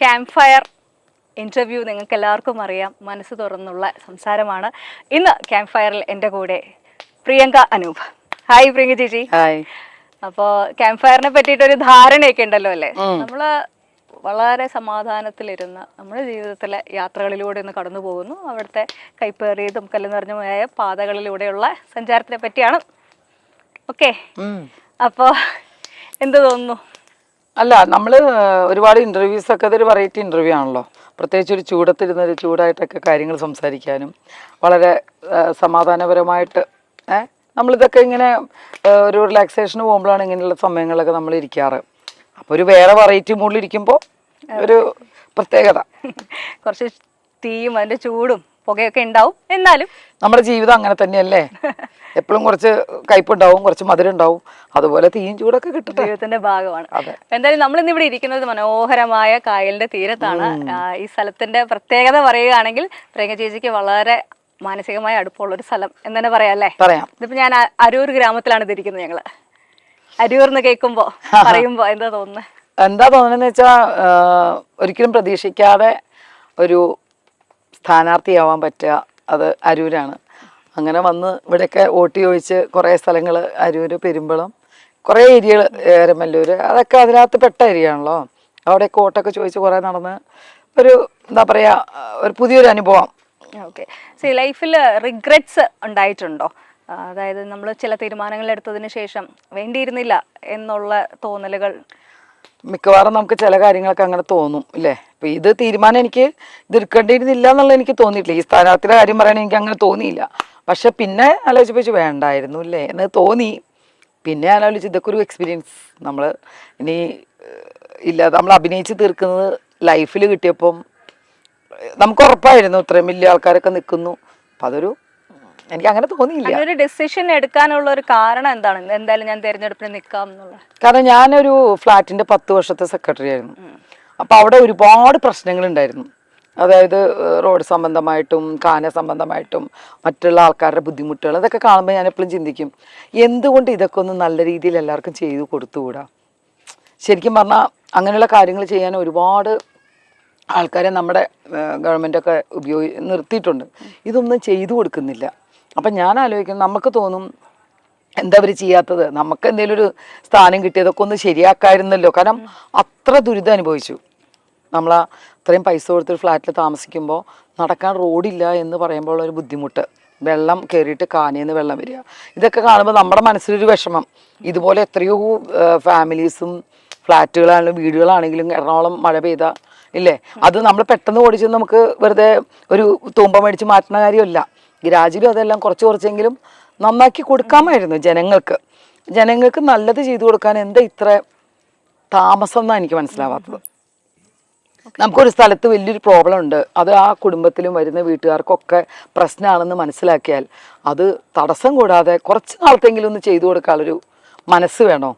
Camp fire interview നിങ്ങൾക്ക് എല്ലാവർക്കും അറിയാം, മനസ്സ് തുറന്നുള്ള സംസാരമാണ്. ഇന്ന് ക്യാമ്പ് ഫയറിൽ എൻ്റെ കൂടെ പ്രിയങ്ക അനൂപ്. ഹായ് പ്രിയങ്ക ചേച്ചി. ഹായ്. അപ്പോൾ ക്യാമ്പ് ഫയറിനെ പറ്റിയിട്ടൊരു ധാരണയൊക്കെ ഉണ്ടല്ലോ അല്ലേ? നമ്മള് വളരെ സമാധാനത്തിലിരുന്ന് നമ്മുടെ ജീവിതത്തിലെ യാത്രകളിലൂടെ ഒന്ന് കടന്നു പോകുന്നു. അവിടുത്തെ കൈപ്പേറിയതും കല്ല് നിറഞ്ഞുമായ പാതകളിലൂടെയുള്ള സഞ്ചാരത്തിനെ പറ്റിയാണ്. ഓക്കെ, അപ്പോൾ എന്ത് തോന്നുന്നു? അല്ല, നമ്മള് ഒരുപാട് ഇന്റർവ്യൂസ് ഒക്കെ അതൊരു വെറൈറ്റി ഇന്റർവ്യൂ ആണല്ലോ. പ്രത്യേകിച്ച് ഒരു ചൂടത്തിരുന്നൊരു ചൂടായിട്ടൊക്കെ കാര്യങ്ങൾ സംസാരിക്കാനും വളരെ സമാധാനപരമായിട്ട് നമ്മളിതൊക്കെ ഇങ്ങനെ ഒരു റിലാക്സേഷന് പോകുമ്പോഴാണ് ഇങ്ങനെയുള്ള സമയങ്ങളിലൊക്കെ നമ്മൾ ഇരിക്കാറ്. അപ്പോൾ ഒരു വേറെ വെറൈറ്റി മൂഡിലിരിക്കുമ്പോൾ ഒരു പ്രത്യേകത. കുറച്ച് തീയും അതിൻ്റെ ചൂടും പുകയൊക്കെ ഉണ്ടാവും, എന്നാലും നമ്മുടെ ജീവിതം അങ്ങനെ തന്നെയല്ലേ. എപ്പോഴും കുറച്ച് കയ്പുണ്ടാവും, കുറച്ച് മധുരം ഉണ്ടാവും, അതുപോലെ തീയും ചൂടൊക്കെ കിട്ടും, ജീവിതത്തിന്റെ ഭാഗമാണ്. എന്തായാലും നമ്മൾ ഇന്ന് ഇവിടെ ഇരിക്കുന്നത് മനോഹരമായ കായലിന്റെ തീരത്താണ്. ഈ സ്ഥലത്തിന്റെ പ്രത്യേകത പറയുകയാണെങ്കിൽ പ്രിയങ്ക ചേച്ചിക്ക് വളരെ മാനസികമായ അടുപ്പമുള്ള ഒരു സ്ഥലം എന്ന് തന്നെ പറയാം അല്ലേ? പറയാം. ഇതിപ്പോ ഞാൻ അരൂർ ഗ്രാമത്തിലാണ് ഇതിരിക്കുന്നത്. ഞങ്ങള് അരൂർന്ന് കേൾക്കുമ്പോ പറയുമ്പോ എന്താ തോന്നുന്നത്? എന്താ തോന്നുന്നതെന്ന് വെച്ചാൽ ഒരിക്കലും പ്രതീക്ഷിക്കാതെ ഒരു സ്ഥാനാർത്ഥിയാവാൻ പറ്റുക അത് അരൂരാണ്. അങ്ങനെ വന്ന് ഇവിടെയൊക്കെ വോട്ട് ചോദിച്ച് കുറേ സ്ഥലങ്ങൾ, അരൂര്, പെരുമ്പളം, കുറേ ഏരിയകൾ, എരമല്ലൂര്, അതൊക്കെ അതിനകത്ത് പെട്ട ഏരിയ ആണല്ലോ. അവിടെയൊക്കെ വോട്ടൊക്കെ ചോദിച്ച് കുറേ നടന്ന് ഒരു എന്താ പറയുക, ഒരു പുതിയൊരു അനുഭവം. ഓക്കെ, ലൈഫിൽ റിഗ്രറ്റ്സ് ഉണ്ടായിട്ടുണ്ടോ? അതായത് നമ്മൾ ചില തീരുമാനങ്ങൾ എടുത്തതിന് ശേഷം വേണ്ടിയിരുന്നില്ല എന്നുള്ള തോന്നലുകൾ? മിക്കവാറും നമുക്ക് ചില കാര്യങ്ങളൊക്കെ അങ്ങനെ തോന്നും ഇല്ലേ. ഇപ്പം ഇത് തീരുമാനം എനിക്ക് ഇത് എടുക്കേണ്ടിയിരുന്നില്ല എന്നുള്ളത് എനിക്ക് തോന്നിയിട്ടില്ല. ഈ സ്ഥാനാർത്ഥിയുടെ കാര്യം പറയുകയാണെങ്കിൽ എനിക്ക് അങ്ങനെ തോന്നിയില്ല. പക്ഷെ പിന്നെ ആലോചിച്ച് വേണ്ടായിരുന്നു അല്ലേ എന്ന് തോന്നി. പിന്നെ ആലോചിച്ച് ഇതൊക്കെ ഒരു എക്സ്പീരിയൻസ് നമ്മൾ ഇനി ഇല്ല, നമ്മൾ അഭിനയിച്ച് തീർക്കുന്നത് ലൈഫിൽ കിട്ടിയപ്പം നമുക്ക് ഉറപ്പായിരുന്നു ഇത്രയും വലിയ ആൾക്കാരൊക്കെ നിൽക്കുന്നു. അപ്പം അതൊരു എനിക്ക് അങ്ങനെ തോന്നിയില്ല. ഒരു ഡിസിഷൻ എടുക്കാനുള്ള ഒരു കാരണം എന്താണ്? എന്തായാലും ഞാൻ തെരഞ്ഞെടുപ്പിന് നിൽക്കാം എന്നുള്ള കാരണം ഞാനൊരു ഫ്ലാറ്റിന്റെ 10 വർഷത്തെ സെക്രട്ടറി ആയിരുന്നു. അപ്പം അവിടെ ഒരുപാട് പ്രശ്നങ്ങൾ ഉണ്ടായിരുന്നു. അതായത് റോഡ് സംബന്ധമായിട്ടും കാന സംബന്ധമായിട്ടും മറ്റുള്ള ആൾക്കാരുടെ ബുദ്ധിമുട്ടുകൾ, അതൊക്കെ കാണുമ്പോൾ ഞാൻ എപ്പോഴും ചിന്തിക്കും, എന്തുകൊണ്ട് ഇതൊക്കെ ഒന്ന് നല്ല രീതിയിൽ എല്ലാവർക്കും ചെയ്തു കൊടുത്തുകൂടാ. ശരിക്കും പറഞ്ഞാൽ അങ്ങനെയുള്ള കാര്യങ്ങൾ ചെയ്യാൻ ഒരുപാട് ആൾക്കാരെ നമ്മുടെ ഗവൺമെൻറ്റൊക്കെ നിർത്തിയിട്ടുണ്ട്. ഇതൊന്നും ചെയ്തു കൊടുക്കുന്നില്ല. അപ്പം ഞാൻ ആലോചിക്കുന്നത്, നമുക്ക് തോന്നും എന്താ അവർ ചെയ്യാത്തത്, നമുക്ക് എന്തെങ്കിലും ഒരു സ്ഥാനം കിട്ടിയതൊക്കെ ഒന്ന് ശരിയാക്കായിരുന്നല്ലോ. കാരണം അത്ര ദുരിതം അനുഭവിച്ചു. നമ്മളാ ഇത്രയും പൈസ കൊടുത്തൊരു ഫ്ലാറ്റിൽ താമസിക്കുമ്പോൾ നടക്കാൻ റോഡില്ല എന്ന് പറയുമ്പോൾ ഒരു ബുദ്ധിമുട്ട്, വെള്ളം കയറിയിട്ട് കാനേന്ന് വെള്ളം വരിക, ഇതൊക്കെ കാണുമ്പോൾ നമ്മുടെ മനസ്സിലൊരു വിഷമം. ഇതുപോലെ എത്രയോ ഫാമിലീസും ഫ്ലാറ്റുകളാണെങ്കിലും വീടുകളാണെങ്കിലും എറണാകുളം മഴ പെയ്ത ഇല്ലേ, അത് നമ്മൾ പെട്ടെന്ന് ഓടിച്ച് നമുക്ക് വെറുതെ ഒരു തൂമ്പ മേടിച്ച് മാറ്റുന്ന കാര്യമല്ല. ഗ്രാജുവലും അതെല്ലാം കുറച്ച് കുറച്ചെങ്കിലും നന്നാക്കി കൊടുക്കാമായിരുന്നു ജനങ്ങൾക്ക് നല്ലത് ചെയ്തു കൊടുക്കാൻ എന്താ ഇത്ര താമസം എന്നാണ് എനിക്ക് മനസ്സിലാവാത്തത്. നമുക്കൊരു സ്ഥലത്ത് വലിയൊരു പ്രോബ്ലം ഉണ്ട്, അത് ആ കുടുംബത്തിലും വരുന്ന വീട്ടുകാർക്കൊക്കെ പ്രശ്നമാണെന്ന് മനസ്സിലാക്കിയാൽ അത് തടസ്സം കൂടാതെ കുറച്ച് നാളത്തെങ്കിലും ഒന്ന് ചെയ്തു കൊടുക്കാനുള്ളൊരു മനസ്സ് വേണോ?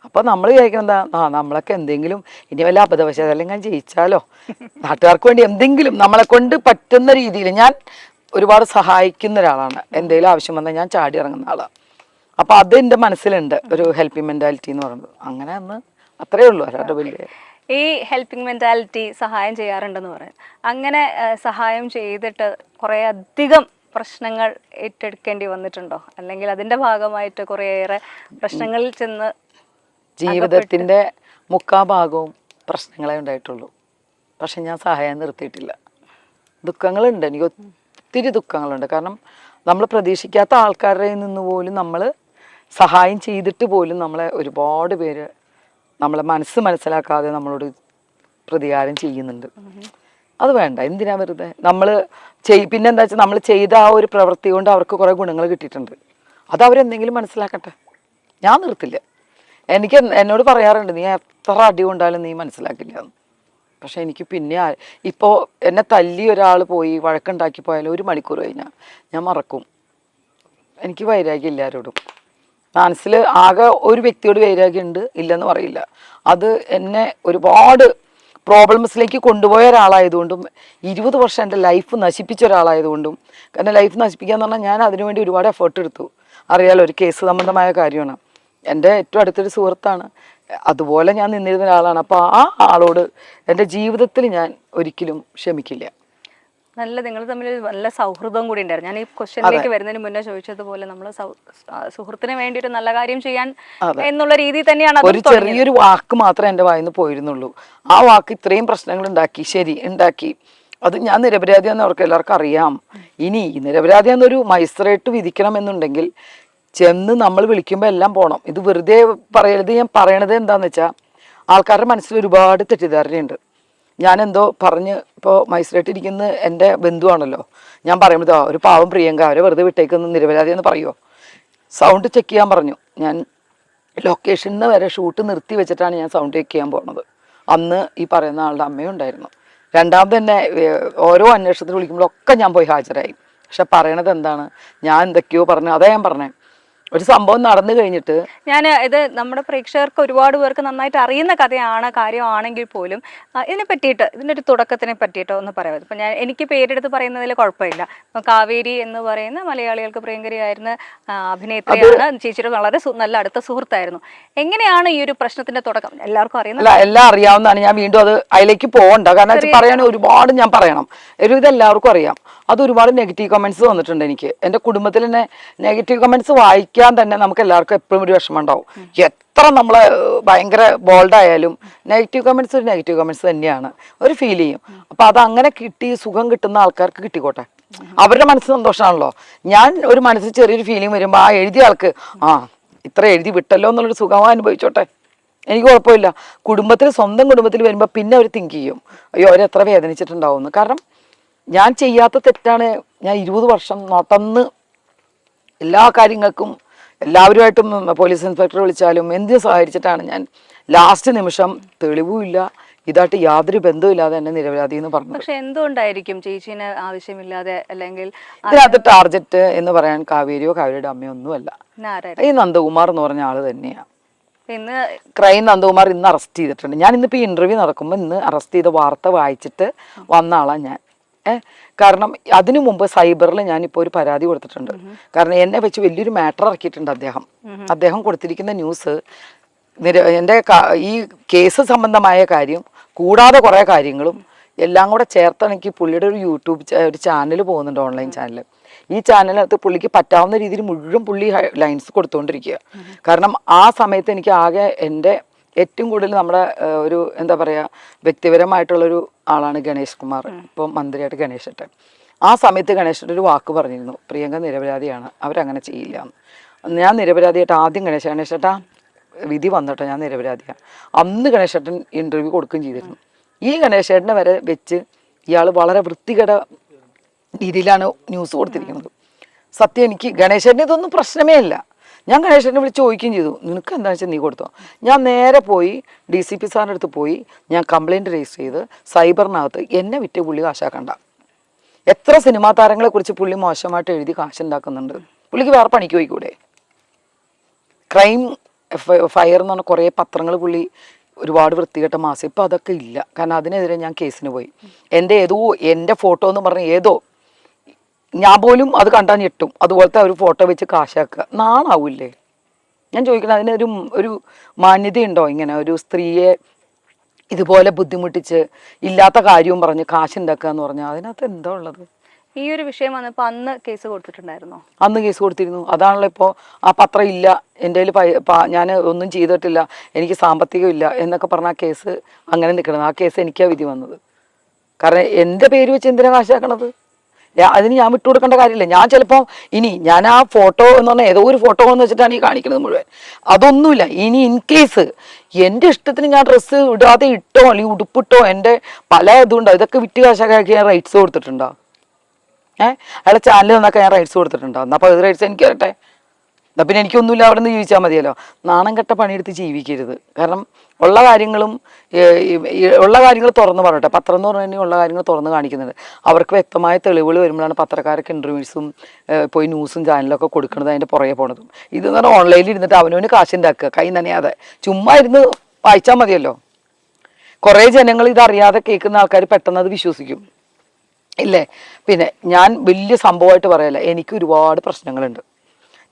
അപ്പം നമ്മൾ വിചാരിക്കുന്നത് എന്താ, നമ്മളൊക്കെ എന്തെങ്കിലും ഇനി വല്ല അബദ്ധവശാൽ അല്ലെങ്കിൽ ജയിച്ചാലോ, നാട്ടുകാർക്ക് വേണ്ടി എന്തെങ്കിലും നമ്മളെ കൊണ്ട് പറ്റുന്ന രീതിയിൽ. ഞാൻ ഒരുപാട് സഹായിക്കുന്ന ഒരാളാണ്, എന്തെങ്കിലും ആവശ്യം വന്നാൽ ഞാൻ ചാടി ഇറങ്ങുന്ന ആളാണ്. അപ്പം അത് എൻ്റെ മനസ്സിലുണ്ട്, ഒരു ഹെൽപ്പിംഗ് മെൻറ്റാലിറ്റി എന്ന് പറയുന്നത്. അങ്ങനെ അന്ന് അത്രയേ ഉള്ളൂ. അല്ലാതെ വലിയ ഈ ഹെൽപ്പിംഗ് മെൻറ്റാലിറ്റി, സഹായം ചെയ്യാറുണ്ടെന്ന് പറയാം. അങ്ങനെ സഹായം ചെയ്തിട്ട് കുറേ അധികം പ്രശ്നങ്ങൾ ഏറ്റെടുക്കേണ്ടി വന്നിട്ടുണ്ടോ? അല്ലെങ്കിൽ അതിൻ്റെ ഭാഗമായിട്ട് കുറേയേറെ പ്രശ്നങ്ങളിൽ ചെന്ന്? ജീവിതത്തിൻ്റെ 3/4 ഭാഗവും പ്രശ്നങ്ങളെ ഉണ്ടായിട്ടുള്ളൂ. പക്ഷെ ഞാൻ സഹായം നിർത്തിയിട്ടില്ല. ദുഃഖങ്ങളുണ്ട്, എനിക്ക് ഒത്തിരി ദുഃഖങ്ങളുണ്ട്. കാരണം നമ്മൾ പ്രതീക്ഷിക്കാത്ത ആൾക്കാരുടെ നിന്ന് പോലും നമ്മൾ സഹായം ചെയ്തിട്ട് പോലും നമ്മളെ ഒരുപാട് പേര് നമ്മളെ മനസ്സിലാക്കാതെ നമ്മളോട് പ്രതികാരം ചെയ്യുന്നുണ്ട്. അത് വേണ്ട, എന്തിനാ വെറുതെ നമ്മൾ പിന്നെന്താ വെച്ചാൽ നമ്മൾ ചെയ്ത ആ ഒരു പ്രവൃത്തി കൊണ്ട് അവർക്ക് കുറേ ഗുണങ്ങൾ കിട്ടിയിട്ടുണ്ട്. അത് അവരെന്തെങ്കിലും മനസ്സിലാക്കട്ടെ. ഞാൻ നിർത്തില്ല. എന്നോട് പറയാറുണ്ട്, നീ എത്ര അടി കൊണ്ടാലും നീ മനസ്സിലാക്കില്ല. പക്ഷെ എനിക്ക് പിന്നെ ഇപ്പോൾ എന്നെ തല്ലി ഒരാൾ പോയി വഴക്കുണ്ടാക്കി പോയാലും 1 മണിക്കൂർ കഴിഞ്ഞാൽ ഞാൻ മറക്കും. എനിക്ക് വൈരാഗ്യം എല്ലാവരോടും. മനസ്സിൽ ആകെ ഒരു വ്യക്തിയോട് വൈരാഗ്യം ഉണ്ട്, ഇല്ലെന്ന് പറയില്ല. അത് എന്നെ ഒരുപാട് പ്രോബ്ലംസിലേക്ക് കൊണ്ടുപോയ ഒരാളായതുകൊണ്ടും 20 വർഷം എൻ്റെ ലൈഫ് നശിപ്പിച്ച ഒരാളായതുകൊണ്ടും. കാരണം ലൈഫ് നശിപ്പിക്കുക എന്ന് പറഞ്ഞാൽ ഞാൻ അതിനുവേണ്ടി ഒരുപാട് എഫേർട്ട് എടുത്തു. അറിയാലോ, ഒരു കേസ് സംബന്ധമായ കാര്യമാണ്. എൻ്റെ ഏറ്റവും അടുത്തൊരു സുഹൃത്താണ്. അതുപോലെ ഞാൻ നിന്നിരുന്ന ഒരാളാണ്. അപ്പോൾ ആ ആളോട് എൻ്റെ ജീവിതത്തിൽ ഞാൻ ഒരിക്കലും ക്ഷമിക്കില്ല. നിങ്ങൾ തമ്മിൽ നല്ല സൗഹൃദം കൂടി ഉണ്ടായിരുന്നു. ഞാൻ ഈ ക്വസ്റ്റ്യനിലേക്ക് വരുന്നതിന് മുന്നേ ചോദിച്ചതുപോലെ നമ്മൾ സുഹൃത്തിന് വേണ്ടി ഒരു നല്ല കാര്യം ചെയ്യാൻ എന്നുള്ള രീതി തന്നെയാണ്. ഒരു ചെറിയൊരു വാക്ക് മാത്രമേ എൻ്റെ വായിന്ന് പോയിരുന്നുള്ളൂ. ആ വാക്ക് ഇത്രയും പ്രശ്നങ്ങൾ ഉണ്ടാക്കി. ശരി, ഉണ്ടാക്കി. അത് ഞാൻ നിരപരാധിയാന്ന് അവർക്ക് എല്ലാവർക്കും അറിയാം. ഇനി നിരപരാധിയാന്നൊരു മജിസ്ട്രേറ്റ് വിധിക്കണം എന്നുണ്ടെങ്കിൽ ചെന്ന് നമ്മൾ വിളിക്കുമ്പോൾ എല്ലാം പോകണം. ഇത് വെറുതെ പറയരുത്. ഞാൻ പറയണത് എന്താണെന്ന് വെച്ചാൽ ആൾക്കാരുടെ മനസ്സിൽ ഒരുപാട് തെറ്റിദ്ധാരണയുണ്ട്. ഞാനെന്തോ പറഞ്ഞ് ഇപ്പോൾ മജിസ്ട്രേറ്റ് ഇരിക്കുന്ന എൻ്റെ ബന്ധുവാണല്ലോ, ഞാൻ പറയുമ്പോൾ ഒരു പാവം പ്രിയങ്ക അവരെ വെറുതെ വിട്ടേക്കുന്ന നിരപരാധിയെന്ന് പറയുമോ? സൗണ്ട് ചെക്ക് ചെയ്യാൻ പറഞ്ഞു. ഞാൻ ലൊക്കേഷനിൽ നിന്ന് വരെ ഷൂട്ട് നിർത്തി വെച്ചിട്ടാണ് ഞാൻ സൗണ്ട് ചെക്ക് ചെയ്യാൻ പോകുന്നത്. അന്ന് ഈ പറയുന്ന ആളുടെ അമ്മയും ഉണ്ടായിരുന്നു. രണ്ടാമത് തന്നെ ഓരോ അന്വേഷണത്തിന് വിളിക്കുമ്പോഴൊക്കെ ഞാൻ പോയി ഹാജരായി. പക്ഷെ പറയണത് എന്താണ്, ഞാൻ എന്തൊക്കെയോ പറഞ്ഞു. അതാ ഞാൻ പറഞ്ഞത്. ഒരു സംഭവം നടന്നു കഴിഞ്ഞിട്ട് ഇത് നമ്മുടെ പ്രേക്ഷകർക്ക് ഒരുപാട് പേർക്ക് നന്നായിട്ട് അറിയുന്ന കഥയാണ്, കാര്യമാണെങ്കിൽ പോലും ഇതിനെ പറ്റിയിട്ട്, ഇതിൻ്റെ ഒരു തുടക്കത്തിനെ പറ്റിയിട്ടോ ഒന്ന് പറയാം. ഇപ്പം എനിക്ക് പേരെടുത്ത് പറയുന്നതിൽ കുഴപ്പമില്ല. കാവേരി എന്ന് പറയുന്ന മലയാളികൾക്ക് പ്രിയങ്കരിയായിരുന്ന അഭിനേത്രിയാണ്. ചേച്ചിയുടെ വളരെ നല്ല അടുത്ത സുഹൃത്തായിരുന്നു. എങ്ങനെയാണ് ഈ ഒരു പ്രശ്നത്തിന്റെ തുടക്കം? എല്ലാവർക്കും അറിയുന്ന എല്ലാം അറിയാവുന്നതാണ്. ഞാൻ വീണ്ടും അത് അതിലേക്ക് പോകണ്ട. കാരണം പറയാൻ ഒരുപാട് ഞാൻ പറയണം. ഇത് എല്ലാവർക്കും അറിയാം. അത് ഒരുപാട് നെഗറ്റീവ് കമന്റ്സ് വന്നിട്ടുണ്ട് എനിക്ക്. എൻ്റെ കുടുംബത്തിൽ തന്നെ നെഗറ്റീവ് കമന്റ്സ് വായിക്കാൻ തന്നെ നമുക്ക് എല്ലാവർക്കും എപ്പോഴും ഒരു വിഷമം ഉണ്ടാവും. എത്ര നമ്മളെ ഭയങ്കര ബോൾഡായാലും നെഗറ്റീവ് കമന്റ്സ് ഒരു നെഗറ്റീവ് കമന്റ്സ് തന്നെയാണ്, ഒരു ഫീൽ ചെയ്യും. അപ്പൊ അത് അങ്ങനെ കിട്ടി സുഖം കിട്ടുന്ന ആൾക്കാർക്ക് കിട്ടിക്കോട്ടെ, അവരുടെ മനസ്സ് സന്തോഷമാണല്ലോ. ഞാൻ ഒരു മനസ്സിൽ ചെറിയൊരു ഫീലിംഗ് വരുമ്പോൾ ആ എഴുതിയ ആൾക്ക് ഇത്ര എഴുതി വിട്ടല്ലോ എന്നുള്ളൊരു സുഖമായി അനുഭവിച്ചോട്ടെ, എനിക്ക് കുഴപ്പമില്ല. കുടുംബത്തിൽ സ്വന്തം കുടുംബത്തിൽ വരുമ്പോൾ പിന്നെ അവർ തിങ്ക് ചെയ്യും, അയ്യോ അവരെത്ര വേദനിച്ചിട്ടുണ്ടാവുമെന്ന്. കാരണം ഞാൻ ചെയ്യാത്ത തെറ്റാണ്. ഞാൻ 20 വർഷം നടന്ന് എല്ലാ കാര്യങ്ങൾക്കും എല്ലാവരുമായിട്ടും പോലീസ് ഇൻസ്പെക്ടർ വിളിച്ചാലും എന്തിനു സഹായിച്ചിട്ടാണ് ഞാൻ ലാസ്റ്റ് നിമിഷം തെളിവുമില്ല ഇതായിട്ട് യാതൊരു ബന്ധവുമില്ലാതെ എന്നെ നിരപരാധി എന്ന് പറഞ്ഞു. പക്ഷെ എന്തുകൊണ്ടായിരിക്കും ചേച്ചീന് ആവശ്യമില്ലാതെ, അല്ലെങ്കിൽ ഇതിനകത്ത് ടാർഗറ്റ് എന്ന് പറയാൻ കാവേരിയോ കാവേരിയുടെ അമ്മയോ ഒന്നുമല്ല, ഈ നന്ദകുമാർ എന്ന് പറഞ്ഞ ആള് തന്നെയാണ്. ക്രൈം നന്ദകുമാർ ഇന്ന് അറസ്റ്റ് ചെയ്തിട്ടുണ്ട്. ഞാൻ ഇന്നിപ്പോൾ ഈ ഇന്റർവ്യൂ നടക്കുമ്പോൾ ഇന്ന് അറസ്റ്റ് ചെയ്ത വാർത്ത വായിച്ചിട്ട് വന്ന ആളാണ് ഞാൻ. കാരണം അതിനു മുമ്പ് സൈബറിൽ ഞാനിപ്പോൾ ഒരു പരാതി കൊടുത്തിട്ടുണ്ട്. കാരണം എന്നെ വെച്ച് വലിയൊരു മാറ്റർ ഇറക്കിയിട്ടുണ്ട് അദ്ദേഹം കൊടുത്തിരിക്കുന്ന ന്യൂസ് എൻ്റെ ഈ കേസ് സംബന്ധമായ കാര്യം കൂടാതെ കുറേ കാര്യങ്ങളും എല്ലാം കൂടെ ചേർത്താണെങ്കിൽ പുള്ളിയുടെ ഒരു യൂട്യൂബ് ഒരു ചാനൽ പോകുന്നുണ്ട്, ഓൺലൈൻ ചാനൽ. ഈ ചാനലിനകത്ത് പുള്ളിക്ക് പറ്റാവുന്ന രീതിയിൽ മുഴുവൻ പുള്ളി ലൈൻസ് കൊടുത്തുകൊണ്ടിരിക്കുക. കാരണം ആ സമയത്ത് എനിക്ക് ആകെ എൻ്റെ ഏറ്റവും കൂടുതൽ നമ്മുടെ ഒരു എന്താ പറയുക വ്യക്തിപരമായിട്ടുള്ളൊരു ആളാണ് ഗണേഷ് കുമാർ, ഇപ്പം മന്ത്രിയായിട്ട് ഗണേശേട്ടൻ. ആ സമയത്ത് ഗണേശേട്ടൻ ഒരു വാക്ക് പറഞ്ഞിരുന്നു, പ്രിയങ്ക നിരപരാധിയാണ്, അവരങ്ങനെ ചെയ്യില്ല. ഞാൻ നിരപരാധിയായിട്ട് ആദ്യം ഗണേശേട്ടാ വിധി വന്നിട്ടോ ഞാൻ നിരപരാധിയാണ്. അന്ന് ഗണേശേട്ടൻ ഇൻ്റർവ്യൂ കൊടുക്കുകയും ചെയ്തിരുന്നു. ഈ ഗണേശേട്ടനെ വരെ വെച്ച് ഇയാൾ വളരെ വൃത്തികെട്ട രീതിയിലാണ് ന്യൂസ് കൊടുത്തിരിക്കുന്നത്. സത്യം എനിക്ക് ഗണേശേട്ടന് ഇതൊന്നും പ്രശ്നമേ ഇല്ല. ഞാൻ ഗണേശനെ വിളിച്ച് ചോദിക്കുകയും ചെയ്തു, നിനക്ക് എന്താണെന്ന് വെച്ചാൽ നീ കൊടുത്തോ. ഞാൻ നേരെ പോയി DCP സാറിൻ്റെ അടുത്ത് പോയി ഞാൻ കംപ്ലൈൻറ്റ് രജിസ്റ്റർ ചെയ്ത് സൈബറിനകത്ത് എന്നെ വിറ്റ് പുള്ളി കാശാക്കണ്ട. എത്ര സിനിമാ താരങ്ങളെ കുറിച്ച് പുള്ളി മോശമായിട്ട് എഴുതി കാശുണ്ടാക്കുന്നുണ്ട്. പുള്ളിക്ക് വേറെ പണിക്ക് പോയിക്കൂടെ? ക്രൈം ഫയർ എന്ന് പറഞ്ഞാൽ കുറേ പത്രങ്ങൾ പുള്ളി ഒരുപാട് വൃത്തികെട്ട മാസം, ഇപ്പം അതൊക്കെ ഇല്ല. കാരണം അതിനെതിരെ ഞാൻ കേസിന് പോയി. എൻ്റെ ഫോട്ടോ എന്ന് പറഞ്ഞ ഏതോ ഞാൻ പോലും അത് കണ്ടാൽ ഞെട്ടും. അതുപോലത്തെ ഒരു ഫോട്ടോ വെച്ച് കാശാക്കുക നാണാവൂല്ലേ? ഞാൻ ചോദിക്കുന്നത് ഒരു മാന്യതയുണ്ടോ? ഇങ്ങനെ ഒരു സ്ത്രീയെ ഇതുപോലെ ബുദ്ധിമുട്ടിച്ച് ഇല്ലാത്ത കാര്യവും പറഞ്ഞ് കാശുണ്ടാക്കുക എന്ന് പറഞ്ഞാൽ അതിനകത്ത് എന്താ ഉള്ളത്? ഈ ഒരു വിഷയം വന്നപ്പോൾ അന്ന് കേസ് കൊടുത്തിട്ടുണ്ടായിരുന്നോ? അന്ന് കേസ് കൊടുത്തിരുന്നു. അതാണല്ലോ ഇപ്പോൾ ആ പത്രം ഇല്ല, എൻ്റെ കയ്യിൽ ഞാൻ ഒന്നും ചെയ്തിട്ടില്ല, എനിക്ക് സാമ്പത്തികം ഇല്ല എന്നൊക്കെ പറഞ്ഞ ആ കേസ് അങ്ങനെ നിൽക്കണം. ആ കേസ് എനിക്കാ വിധി വന്നത്. കാരണം എൻ്റെ പേര് വെച്ച് എന്തിനാ കാശാക്കണത്? അതിന് ഞാൻ വിട്ടുകൊടുക്കേണ്ട കാര്യമില്ല. ഞാൻ ചിലപ്പോൾ ഞാൻ ആ ഫോട്ടോ എന്ന് പറഞ്ഞാൽ ഏതോ ഒരു ഫോട്ടോ എന്ന് വെച്ചിട്ടാണ് ഈ കാണിക്കുന്നത് മുഴുവൻ. അതൊന്നുമില്ല. ഇനി ഇൻ കേസ് എൻ്റെ ഇഷ്ടത്തിന് ഞാൻ ഡ്രസ്സ് ഇടാതെ ഇട്ടോ അല്ലെങ്കിൽ ഉടുപ്പിട്ടോ എൻ്റെ പല ഇതുണ്ടോ ഇതൊക്കെ വിറ്റ് കാശാക്കി ഞാൻ റൈറ്റ്സ് കൊടുത്തിട്ടുണ്ടോ? അയാളെ ചാനൽ നന്നാക്കാൻ ഞാൻ റൈറ്റ്സ് കൊടുത്തിട്ടുണ്ടോ? എന്നാൽ അപ്പോൾ അത് റൈറ്റ്സ് എനിക്ക് വരട്ടെ. എന്നാൽ പിന്നെ എനിക്കൊന്നുമില്ല, അവിടെ നിന്ന് ജീവിച്ചാൽ മതിയല്ലോ. നാണം കെട്ട പണിയെടുത്ത് ജീവിക്കരുത്. കാരണം ഉള്ള കാര്യങ്ങൾ തുറന്ന് പറയട്ടെ. പത്രം എന്ന് പറഞ്ഞാൽ ഉള്ള കാര്യങ്ങൾ തുറന്ന് കാണിക്കുന്നുണ്ട്. അവർക്ക് വ്യക്തമായ തെളിവുകൾ വരുമ്പോഴാണ് പത്രക്കാർക്ക് ഇൻ്റർവ്യൂസും പോയി ന്യൂസും ചാനലൊക്കെ കൊടുക്കുന്നത്, അതിൻ്റെ പുറകെ പോണതും. ഇതെന്ന് പറഞ്ഞാൽ ഓൺലൈനിൽ ഇരുന്നിട്ട് അവനവന് കാശുണ്ടാക്കുക, കൈ നനയാതെ ചുമ്മാ ഇരുന്ന് വായിച്ചാൽ മതിയല്ലോ. കുറേ ജനങ്ങൾ ഇതറിയാതെ കേൾക്കുന്ന ആൾക്കാർ പെട്ടെന്ന് അത് വിശ്വസിക്കും ഇല്ലേ? പിന്നെ ഞാൻ വലിയ സംഭവമായിട്ട് പറയല്ല, എനിക്ക് ഒരുപാട് പ്രശ്നങ്ങളുണ്ട്.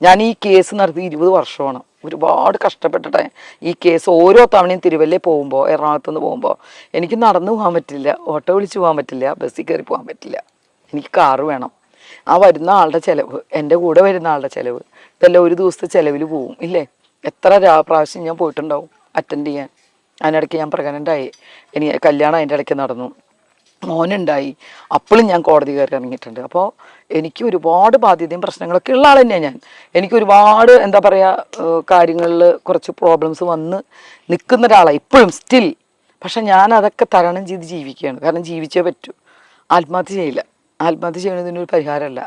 ഞാൻ ഈ കേസ് നടത്തി 20 വർഷമാണ്. ഒരുപാട് കഷ്ടപ്പെട്ടിട്ടെ ഈ കേസ് ഓരോ തവണയും തിരുവല്ലേ പോകുമ്പോൾ, എറണാകുളത്ത് നിന്ന് പോകുമ്പോൾ എനിക്ക് നടന്നു പോകാൻ പറ്റില്ല, ഓട്ടോ വിളിച്ച് പോകാൻ പറ്റില്ല, ബസ്സിൽ കയറി പോകാൻ പറ്റില്ല, എനിക്ക് കാറ് വേണം. ആ വരുന്ന ആളുടെ ചിലവ്, എൻ്റെ കൂടെ വരുന്ന ആളുടെ ചിലവ്, ഇതെല്ലാം ഒരു ദിവസത്തെ ചിലവിൽ പോവും ഇല്ലേ. എത്ര പ്രാവശ്യം ഞാൻ പോയിട്ടുണ്ടാവും അറ്റൻഡ് ചെയ്യാൻ. അതിനിടയ്ക്ക് ഞാൻ പ്രഗ്നൻ്റായി, എനിക്ക് കല്യാണം അതിൻ്റെ ഇടയ്ക്ക് നടന്നു, മോനുണ്ടായി, അപ്പോഴും ഞാൻ കോടതി കയറി ഇറങ്ങിയിട്ടുണ്ട്. അപ്പോൾ എനിക്ക് ഒരുപാട് ബാധ്യതയും പ്രശ്നങ്ങളൊക്കെ ഉള്ള ആൾ തന്നെയാണ് ഞാൻ. എനിക്ക് ഒരുപാട് എന്താ പറയുക കാര്യങ്ങളിൽ കുറച്ച് പ്രോബ്ലംസ് വന്ന് നിൽക്കുന്ന ഒരാളാണ് ഇപ്പോഴും സ്റ്റിൽ. പക്ഷെ ഞാൻ അതൊക്കെ തരണം ചെയ്ത് ജീവിക്കുകയാണ്. കാരണം ജീവിച്ചേ പറ്റൂ. ആത്മഹത്യ ചെയ്യില്ല. ആത്മഹത്യ ചെയ്യുന്നതിനൊരു പരിഹാരമല്ല.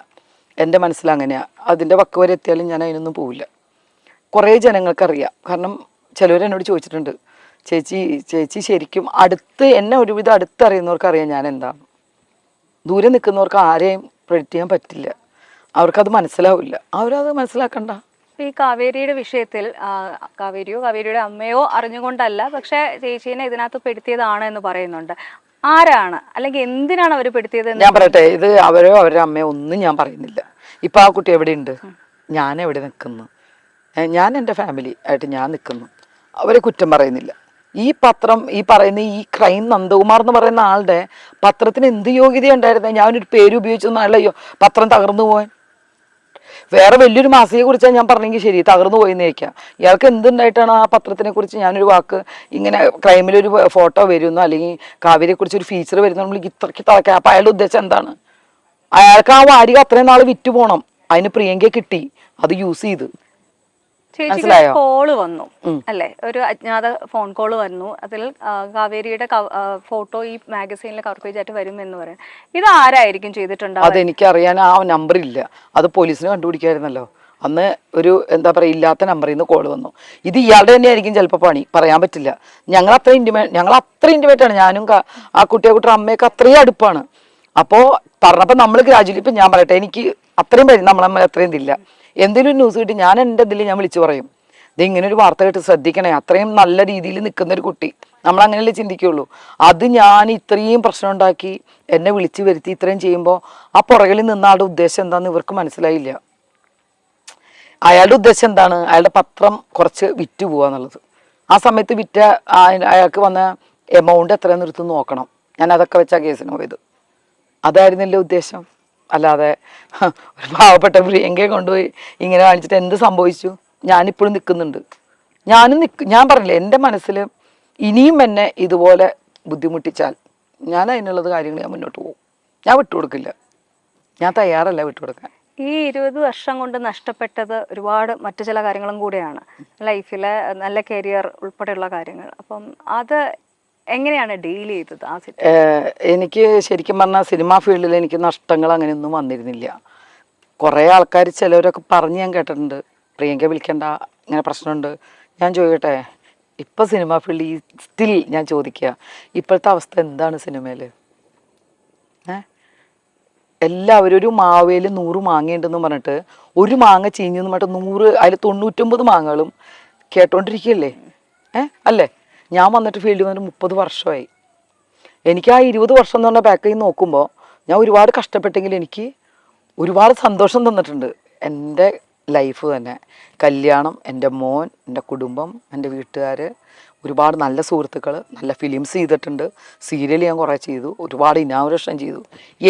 എൻ്റെ മനസ്സിലങ്ങനെയാണ്. അതിൻ്റെ വക്ക് വരെ എത്തിയാലും ഞാൻ അതിനൊന്നും പോവില്ല. കുറേ ജനങ്ങൾക്കറിയാം. കാരണം ചിലവരെന്നോട് ചോദിച്ചിട്ടുണ്ട്, ചേച്ചി ശരിക്കും അടുത്ത് എന്നെ ഒരുവിധം അടുത്തറിയുന്നവർക്ക് അറിയാം ഞാൻ എന്താണ്. ദൂരെ നിൽക്കുന്നവർക്ക് ആരെയും പ്രെഡിക്റ്റ് ചെയ്യാൻ പറ്റില്ല. അവർക്കത് മനസ്സിലാവില്ല. അവരത് മനസ്സിലാക്കണ്ട. ഈ കാവേരിയുടെ വിഷയത്തിൽ കാവേരിയുടെ അമ്മയോ അറിഞ്ഞുകൊണ്ടല്ല, പക്ഷെ ചേച്ചീനെ ഇതിനകത്ത് പെടുത്തിയതാണ് എന്ന് പറയുന്നുണ്ട്. ആരാണ്, അല്ലെങ്കിൽ എന്തിനാണ് അവർ പെടുത്തിയത്? ഞാൻ പറയട്ടെ, ഇത് അവരോ അവരുടെ അമ്മയോ ഒന്നും ഞാൻ പറയുന്നില്ല. ഇപ്പൊ ആ കുട്ടി എവിടെയുണ്ട്, ഞാൻ എവിടെ നിൽക്കുന്നു, ഞാൻ എൻ്റെ ഫാമിലി ആയിട്ട് ഞാൻ നിൽക്കുന്നു. അവരെ കുറ്റം പറയുന്നില്ല. ഈ പത്രം, ഈ പറയുന്ന ഈ ക്രൈം നന്ദകുമാർ എന്ന് പറയുന്ന ആളുടെ പത്രത്തിന് എന്ത് യോഗ്യത ഉണ്ടായിരുന്നത്? ഞാനൊരു പേര് ഉപയോഗിച്ചൊന്നും അല്ലയോ പത്രം തകർന്നു പോകാൻ. വേറെ വലിയൊരു മാസികയെ കുറിച്ചാണ് ഞാൻ പറഞ്ഞെങ്കിൽ ശരി, തകർന്നു പോയെന്ന് ചോദിക്കാം. ഇയാൾക്ക് എന്തുണ്ടായിട്ടാണ് ആ പത്രത്തിനെ കുറിച്ച് ഞാനൊരു വാക്ക്, ഇങ്ങനെ ക്രൈമിലൊരു ഫോട്ടോ വരുന്നു അല്ലെങ്കിൽ കാവേരിയെ കുറിച്ച് ഒരു ഫീച്ചർ വരുന്നു, നമ്മൾ ഇത്രയ്ക്ക് തളയ്ക്കാം. അപ്പം അയാളുടെ ഉദ്ദേശം എന്താണ്? അയാൾക്ക് ആ വാരിക അത്രയും നാൾ വിറ്റ് പോകണം. അതിന് പ്രിയങ്കയെ കിട്ടി, അത് യൂസ് ചെയ്ത്. ചേച്ചിക്ക് കോള് വന്നു അല്ലെ, ഒരു അജ്ഞാത ഫോൺ കോള് വന്നു. അതിൽ കാവേരിയുടെ ഫോട്ടോ ഈ മാഗസീനിലെ കവർ പേജ് ആയിട്ട് വരും എന്ന് പറയാം. ഇത് ആരായിരിക്കും ചെയ്തിട്ടുണ്ടാവും? അതെനിക്കറിയാൻ ആ നമ്പർ ഇല്ല. അത് പോലീസിന് കണ്ടുപിടിക്കായിരുന്നല്ലോ. അന്ന് ഒരു എന്താ പറയുക ഇല്ലാത്ത നമ്പറിൽ നിന്ന് കോള് വന്നു. ഇത് ഇയാളുടെ തന്നെ ആയിരിക്കും ചിലപ്പോൾ പണി, പറയാൻ പറ്റില്ല. ഞങ്ങൾ അത്ര ഇൻറ്റിമേറ്റ് ആണ്. ഞാനും ആ കുട്ടിയുടെ അമ്മയൊക്കെ അത്രയും അടുപ്പാണ്. അപ്പോൾ പറഞ്ഞപ്പോൾ നമ്മൾ ഗ്രാജുവലി, ഇപ്പം ഞാൻ പറയട്ടെ, എനിക്ക് അത്രയും നമ്മളമ്മ അത്രയും ഇതില്ല. എന്തെങ്കിലും ന്യൂസ് കിട്ടി ഞാൻ എൻ്റെ ഇതിൽ ഞാൻ വിളിച്ചു പറയും, ഇത് ഇങ്ങനെ ഒരു വാർത്ത കേട്ട് ശ്രദ്ധിക്കണേ. അത്രയും നല്ല രീതിയിൽ നിൽക്കുന്ന ഒരു കുട്ടി, നമ്മൾ അങ്ങനെയല്ലേ ചിന്തിക്കുള്ളൂ. അത് ഞാൻ ഇത്രയും പ്രശ്നം ഉണ്ടാക്കി എന്നെ വിളിച്ചു വരുത്തി ഇത്രയും ചെയ്യുമ്പോൾ ആ പുറകിൽ നിന്ന ആളുടെ ഉദ്ദേശം എന്താണെന്ന് ഇവർക്ക് മനസ്സിലായില്ല. അയാളുടെ ഉദ്ദേശം എന്താണ്? അയാളുടെ പത്രം കുറച്ച് വിറ്റ് പോവുക എന്നുള്ളത്. ആ സമയത്ത് വിറ്റ അയാൾക്ക് വന്ന എമൗണ്ട് എത്രയെന്ന് എടുത്ത് നോക്കണം. ഞാൻ അതൊക്കെ വെച്ചാൽ കേസിന് പോയത്. അതായിരുന്നല്ലോ ഉദ്ദേശം. അല്ലാതെ ഒരു പാവപ്പെട്ട പ്രിയങ്കയെ കൊണ്ടുപോയി ഇങ്ങനെ കാണിച്ചിട്ട് എന്ത് സംഭവിച്ചു? ഞാനിപ്പോഴും നിൽക്കുന്നുണ്ട്. ഞാൻ പറഞ്ഞില്ലേ, എൻ്റെ മനസ്സിൽ ഇനിയും എന്നെ ഇതുപോലെ ബുദ്ധിമുട്ടിച്ചാൽ ഞാൻ അതിനുള്ളത് കാര്യങ്ങൾ ഞാൻ മുന്നോട്ട് പോകും. ഞാൻ വിട്ടുകൊടുക്കില്ല. ഞാൻ തയ്യാറല്ല വിട്ടുകൊടുക്കാൻ. ഈ 20 വർഷം കൊണ്ട് നഷ്ടപ്പെട്ടത് ഒരുപാട് മറ്റു ചില കാര്യങ്ങളും കൂടെയാണ്, ലൈഫിലെ നല്ല കരിയർ ഉൾപ്പെടെയുള്ള കാര്യങ്ങൾ. അപ്പം അത് എങ്ങനെയാണ് ഡീൽ ചെയ്തത്? എനിക്ക് ശരിക്കും പറഞ്ഞാൽ സിനിമാ ഫീൽഡിൽ എനിക്ക് നഷ്ടങ്ങൾ അങ്ങനെയൊന്നും വന്നിരുന്നില്ല. കുറേ ആൾക്കാർ ചിലവരൊക്കെ പറഞ്ഞ് ഞാൻ കേട്ടിട്ടുണ്ട്, പ്രിയങ്ക വിളിക്കണ്ട, ഇങ്ങനെ പ്രശ്നമുണ്ട്. ഞാൻ ചോദിക്കട്ടെ, ഇപ്പം സിനിമാ ഫീൽഡിൽ സ്റ്റിൽ ഞാൻ ചോദിക്കുക, ഇപ്പോഴത്തെ അവസ്ഥ എന്താണ് സിനിമയിൽ? എല്ലാവരും ഒരു മാവേൽ 100 മാങ്ങയുണ്ടെന്ന് പറഞ്ഞിട്ട് ഒരു മാങ്ങ ചീഞ്ഞെന്ന് പറഞ്ഞിട്ട് 100 അതിൽ 99 മാങ്ങകളും കേട്ടോണ്ടിരിക്കുകയല്ലേ? അല്ലേ? ഞാൻ വന്നിട്ട് ഫീൽഡിൽ വന്നിട്ട് 30 വർഷമായി. എനിക്ക് ആ 20 വർഷം എന്ന് പറഞ്ഞാൽ ബാക്കിൽ നോക്കുമ്പോൾ ഞാൻ ഒരുപാട് കഷ്ടപ്പെട്ടെങ്കിൽ എനിക്ക് ഒരുപാട് സന്തോഷം തന്നിട്ടുണ്ട്. എൻ്റെ ലൈഫ് തന്നെ, കല്യാണം, എൻ്റെ മോൻ, എൻ്റെ കുടുംബം, എൻ്റെ വീട്ടുകാർ, ഒരുപാട് നല്ല സുഹൃത്തുക്കൾ, നല്ല ഫിലിംസ് ചെയ്തിട്ടുണ്ട്, സീരിയൽ ഞാൻ കുറേ ചെയ്തു, ഒരുപാട് ഇനാഗുറേഷൻ ചെയ്തു.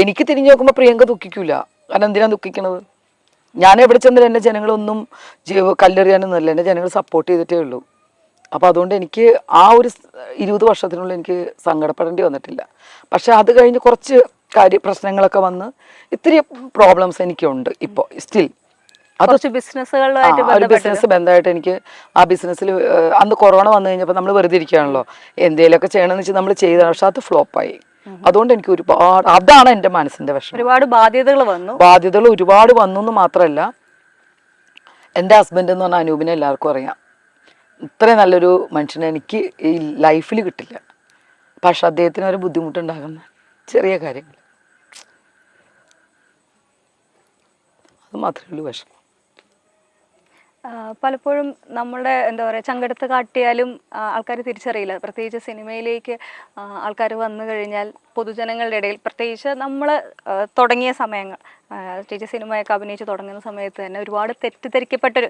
എനിക്ക് തിരിഞ്ഞു നോക്കുമ്പോൾ പ്രിയങ്ക ദുഃഖിക്കില്ല. കാരണം എന്തിനാണ് ദുഃഖിക്കണത്? ഞാൻ എവിടെ ചെന്നിട്ട് എൻ്റെ ജനങ്ങളൊന്നും കല്ലെറിയാനൊന്നുമില്ല, എൻ്റെ ജനങ്ങൾ സപ്പോർട്ട് ചെയ്തിട്ടേ ഉള്ളൂ. അപ്പോൾ അതുകൊണ്ട് എനിക്ക് ആ ഒരു 20 വർഷത്തിനുള്ളിൽ എനിക്ക് സങ്കടപ്പെടേണ്ടി വന്നിട്ടില്ല. പക്ഷെ അത് കഴിഞ്ഞ് കുറച്ച് പ്രശ്നങ്ങളൊക്കെ വന്ന് ഇത്തിരി പ്രോബ്ലംസ് എനിക്കുണ്ട് ഇപ്പോൾ സ്റ്റിൽ. അത് ഒരു ബിസിനസ് ബന്ധമായിട്ട് എനിക്ക് ആ ബിസിനസ്സിൽ അന്ന് കൊറോണ വന്നു കഴിഞ്ഞപ്പോൾ നമ്മൾ വെറുതെ ഇരിക്കുകയാണല്ലോ, എന്തെങ്കിലുമൊക്കെ ചെയ്യണമെന്ന് വെച്ചാൽ നമ്മൾ ചെയ്തതാണ്. പക്ഷെ അത് ഫ്ലോപ്പായി. അതുകൊണ്ട് എനിക്ക് ഒരുപാട്, അതാണ് എൻ്റെ മനസ്സിൻ്റെ വിഷമം. ഒരുപാട് ബാധ്യതകൾ ഒരുപാട് വന്നു എന്ന് മാത്രമല്ല, എൻ്റെ ഹസ്ബൻഡ് എന്ന് പറഞ്ഞാൽ അനൂപിനെ എല്ലാവർക്കും അറിയാം. ഇത്രയും നല്ലൊരു മനുഷ്യനെ എനിക്ക് ഈ ലൈഫിൽ കിട്ടില്ല. പക്ഷെ അദ്ദേഹത്തിന് ഒരു ബുദ്ധിമുട്ടുണ്ടാകുന്ന ചെറിയ കാര്യങ്ങൾ, അത് മാത്രമേ ഉള്ളൂ വിഷമം. പലപ്പോഴും നമ്മുടെ എന്താ പറയുക ചങ്കെടുത്ത് കാട്ടിയാലും ആൾക്കാർ തിരിച്ചറിയില്ല. പ്രത്യേകിച്ച് സിനിമയിലേക്ക് ആൾക്കാർ വന്നു കഴിഞ്ഞാൽ പൊതുജനങ്ങളുടെ ഇടയിൽ, പ്രത്യേകിച്ച് നമ്മൾ തുടങ്ങിയ സമയങ്ങൾ, ചേച്ചി സിനിമയൊക്കെ അഭിനയിച്ച് തുടങ്ങുന്ന സമയത്ത് തന്നെ ഒരുപാട് തെറ്റിദ്ധരിക്കപ്പെട്ടൊരു